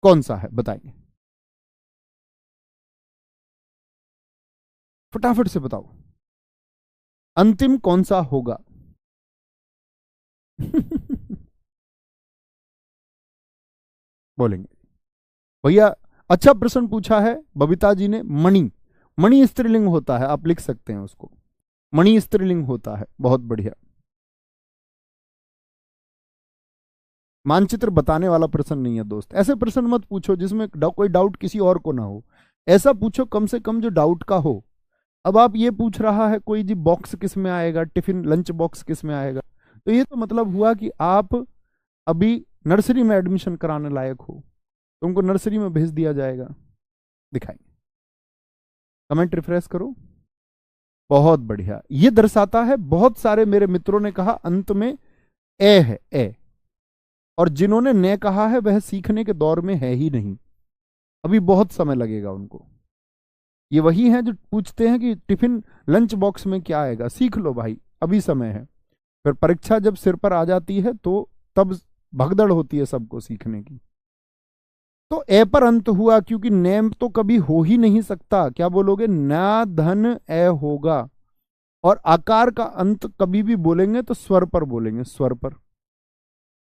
कौन सा है बताइए, फटाफट से बताओ, अंतिम कौन सा होगा? बोलेंगे भैया अच्छा प्रश्न पूछा है बबीता जी ने, मणि, मणि स्त्रीलिंग होता है, आप लिख सकते हैं उसको, मणि स्त्रीलिंग होता है, बहुत बढ़िया। मानचित्र बताने वाला प्रश्न नहीं है दोस्त, ऐसे प्रश्न मत पूछो जिसमें कोई डाउट किसी और को ना हो, ऐसा पूछो कम से कम जो डाउट का हो। अब आप ये पूछ रहा है कोई जी बॉक्स किस में आएगा, टिफिन लंच बॉक्स किस में आएगा, तो ये तो मतलब हुआ कि आप अभी नर्सरी में एडमिशन कराने लायक हो, तुमको नर्सरी में भेज दिया जाएगा। दिखाएंगे, कमेंट रिफ्रेश करो, बहुत बढ़िया। ये दर्शाता है, बहुत सारे मेरे मित्रों ने कहा अंत में ए है, ए, और जिन्होंने ने कहा है वह सीखने के दौर में है ही नहीं, अभी बहुत समय लगेगा उनको। ये वही हैं जो पूछते हैं कि टिफिन लंच बॉक्स में क्या आएगा, सीख लो भाई अभी समय है, फिर परीक्षा जब सिर पर आ जाती है तो तब भगदड़ होती है सबको सीखने की। तो ए पर अंत हुआ क्योंकि नेम तो कभी हो ही नहीं सकता, क्या बोलोगे, ना धन ए होगा, और आकार का अंत कभी भी बोलेंगे तो स्वर पर बोलेंगे, स्वर पर।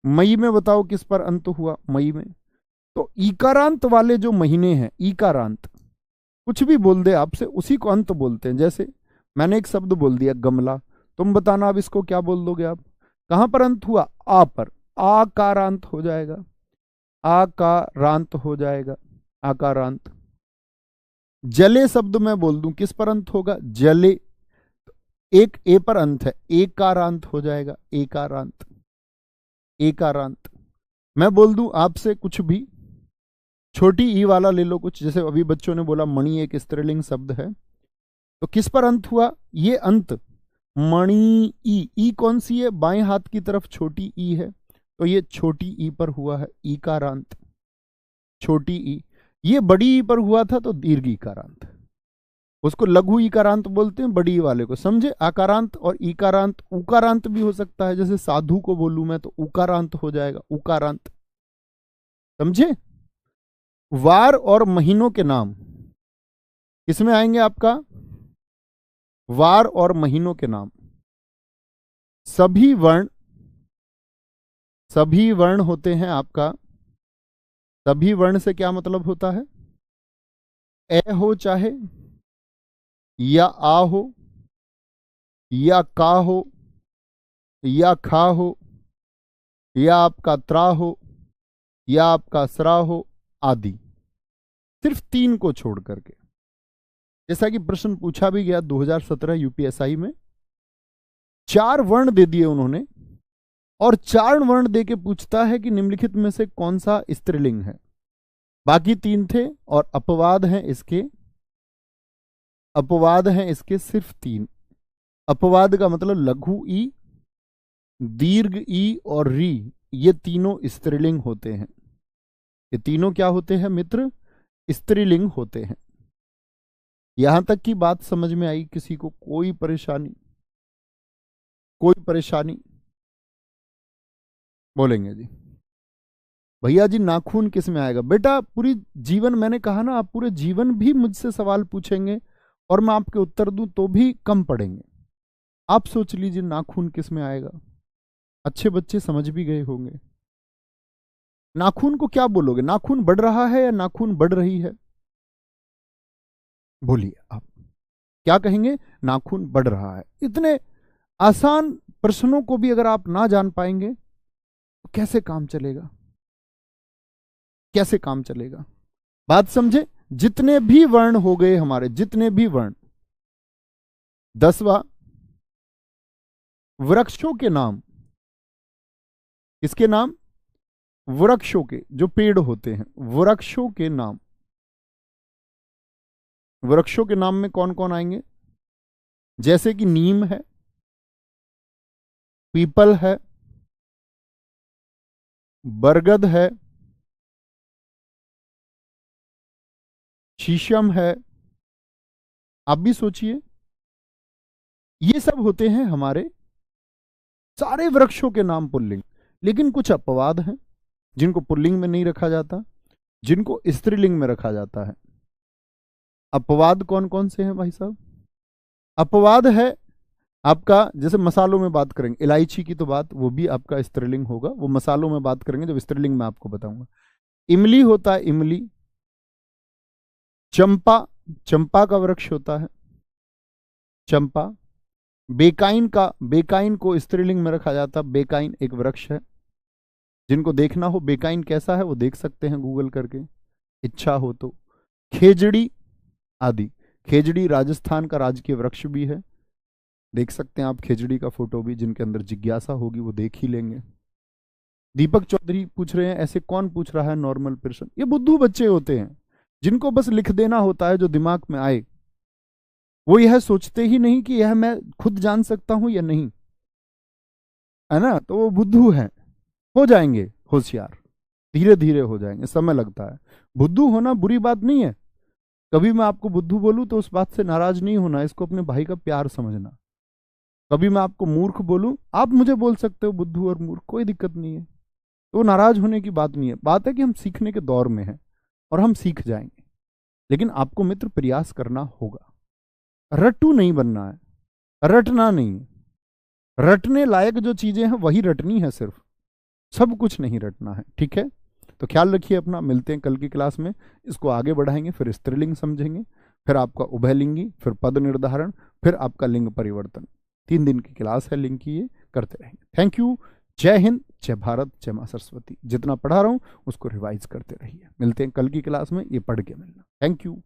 मई में बताओ किस पर अंत हुआ, मई में, तो ईकारांत वाले जो महीने हैं, ईकारांत, कुछ भी बोल दे आपसे उसी को अंत बोलते हैं। जैसे मैंने एक शब्द बोल दिया गमला, तुम बताना अब इसको क्या बोल दोगे आप, कहां पर अंत हुआ, आ पर, आकारांत हो जाएगा, आकारांत हो जाएगा, आकारांत। जले शब्द मैं बोल दूं किस पर अंत होगा, जले, एक ए पर अंत है, एकारांत हो जाएगा, एकारांत, एकारांत। मैं बोल दूं आपसे कुछ भी, छोटी ई वाला ले लो कुछ, जैसे अभी बच्चों ने बोला मणि एक स्त्रीलिंग शब्द है, तो किस पर अंत हुआ, ये अंत मणि ई कौन सी है? बाएं हाथ की तरफ छोटी ई है, तो ये छोटी ई पर हुआ है ईकारांत, छोटी ई। ये बड़ी ई पर हुआ था तो दीर्घ ईकारांत, उसको लघु ईकारांत बोलते हैं, बड़ी ई वाले को, समझे? आकारांत और ईकारांत, उकारांत भी हो सकता है, जैसे साधु को बोलूं मैं तो उकारांत हो जाएगा, उकारांत, समझे? वार और महीनों के नाम किसमें आएंगे आपका? वार और महीनों के नाम। सभी वर्ण होते हैं आपका, सभी वर्ण से क्या मतलब होता है? ए हो चाहे, या आ हो, या का हो, या खा हो, या आपका त्रा हो, या आपका सरा हो, आदि, सिर्फ 3 को छोड़ करके। जैसा कि प्रश्न पूछा भी गया 2017 यूपीएसआई में, 4 वर्ण दे दिए उन्होंने, और 4 वर्ण दे के पूछता है कि निम्नलिखित में से कौन सा स्त्रीलिंग है। बाकी 3 थे और अपवाद हैं इसके, अपवाद हैं इसके सिर्फ 3। अपवाद का मतलब लघु ई, दीर्घ ई और री, ये तीनों स्त्रीलिंग होते हैं। ये तीनों क्या होते हैं मित्र? स्त्रीलिंग होते हैं। यहां तक की बात समझ में आई किसी को? कोई परेशानी? कोई परेशानी? बोलेंगे जी भैया जी नाखून किस में आएगा? बेटा पूरी जीवन, मैंने कहा ना, आप पूरे जीवन भी मुझसे सवाल पूछेंगे और मैं आपके उत्तर दूं तो भी कम पड़ेंगे। आप सोच लीजिए नाखून किस में आएगा। अच्छे बच्चे समझ भी गए होंगे। नाखून को क्या बोलोगे? नाखून बढ़ रहा है या नाखून बढ़ रही है? बोलिए आप क्या कहेंगे? नाखून बढ़ रहा है। इतने आसान प्रश्नों को भी अगर आप ना जान पाएंगे तो कैसे काम चलेगा? कैसे काम चलेगा? बात समझे? जितने भी वर्ण हो गए हमारे, जितने भी वर्ण, 10वां, वृक्षों के नाम। किसके नाम? वृक्षों के, जो पेड़ होते हैं, वृक्षों के नाम। वृक्षों के नाम में कौन कौन आएंगे? जैसे कि नीम है, पीपल है, बरगद है, शीशम है। आप भी सोचिए, ये सब होते हैं हमारे सारे वृक्षों के नाम पुल्लिंग। लेकिन कुछ अपवाद हैं जिनको पुल्लिंग में नहीं रखा जाता, जिनको स्त्रीलिंग में रखा जाता है। अपवाद कौन कौन से हैं भाई साहब? अपवाद है आपका, जैसे मसालों में बात करेंगे, इलायची की तो बात, वो भी आपका स्त्रीलिंग होगा, वो मसालों में बात करेंगे, जब स्त्रीलिंग में आपको बताऊंगा। इमली होता है, इमली। चंपा, चंपा का वृक्ष होता है चंपा। बेकाइन का, बेकाइन को स्त्रीलिंग में रखा जाता, बेकाइन एक वृक्ष है। जिनको देखना हो बेकाइन कैसा है वो देख सकते हैं गूगल करके, इच्छा हो तो। खेजड़ी आदि, खेजड़ी राजस्थान का राजकीय वृक्ष भी है, देख सकते हैं आप खेजड़ी का फोटो भी, जिनके अंदर जिज्ञासा होगी वो देख ही लेंगे। दीपक चौधरी पूछ रहे हैं ऐसे कौन पूछ रहा है नॉर्मल पर्सन? ये बुद्धू बच्चे होते हैं जिनको बस लिख देना होता है जो दिमाग में आए। वो यह सोचते ही नहीं कि यह मैं खुद जान सकता हूं या नहीं, है ना? तो वो बुद्धू हैं। हो जाएंगे होशियार, धीरे धीरे हो जाएंगे, समय लगता है। बुद्धू होना बुरी बात नहीं है। कभी मैं आपको बुद्धू बोलूं तो उस बात से नाराज नहीं होना, इसको अपने भाई का प्यार समझना। कभी मैं आपको मूर्ख बोलूं, आप मुझे बोल सकते हो बुद्धू और मूर्ख, कोई दिक्कत नहीं है। तो नाराज होने की बात नहीं है। बात है कि हम सीखने के दौर में हैं और हम सीख जाएंगे। लेकिन आपको मित्र प्रयास करना होगा, रट्टू नहीं बनना है, रटना नहीं। रटने लायक जो चीजें हैं वही रटनी है, सिर्फ, सब कुछ नहीं रटना है। ठीक है? तो ख्याल रखिए अपना, मिलते हैं कल की क्लास में। इसको आगे बढ़ाएंगे, फिर स्त्रीलिंग समझेंगे, फिर आपका उभयलिंगी, फिर पद निर्धारण, फिर आपका लिंग परिवर्तन। 3 दिन की क्लास है लिंग की, ये करते रहेंगे। Thank you. जय हिंद, जय भारत, जय मां सरस्वती। जितना पढ़ा रहा हूं उसको रिवाइज करते रहिए। मिलते हैं कल की क्लास में, ये पढ़ के मिलना। Thank you.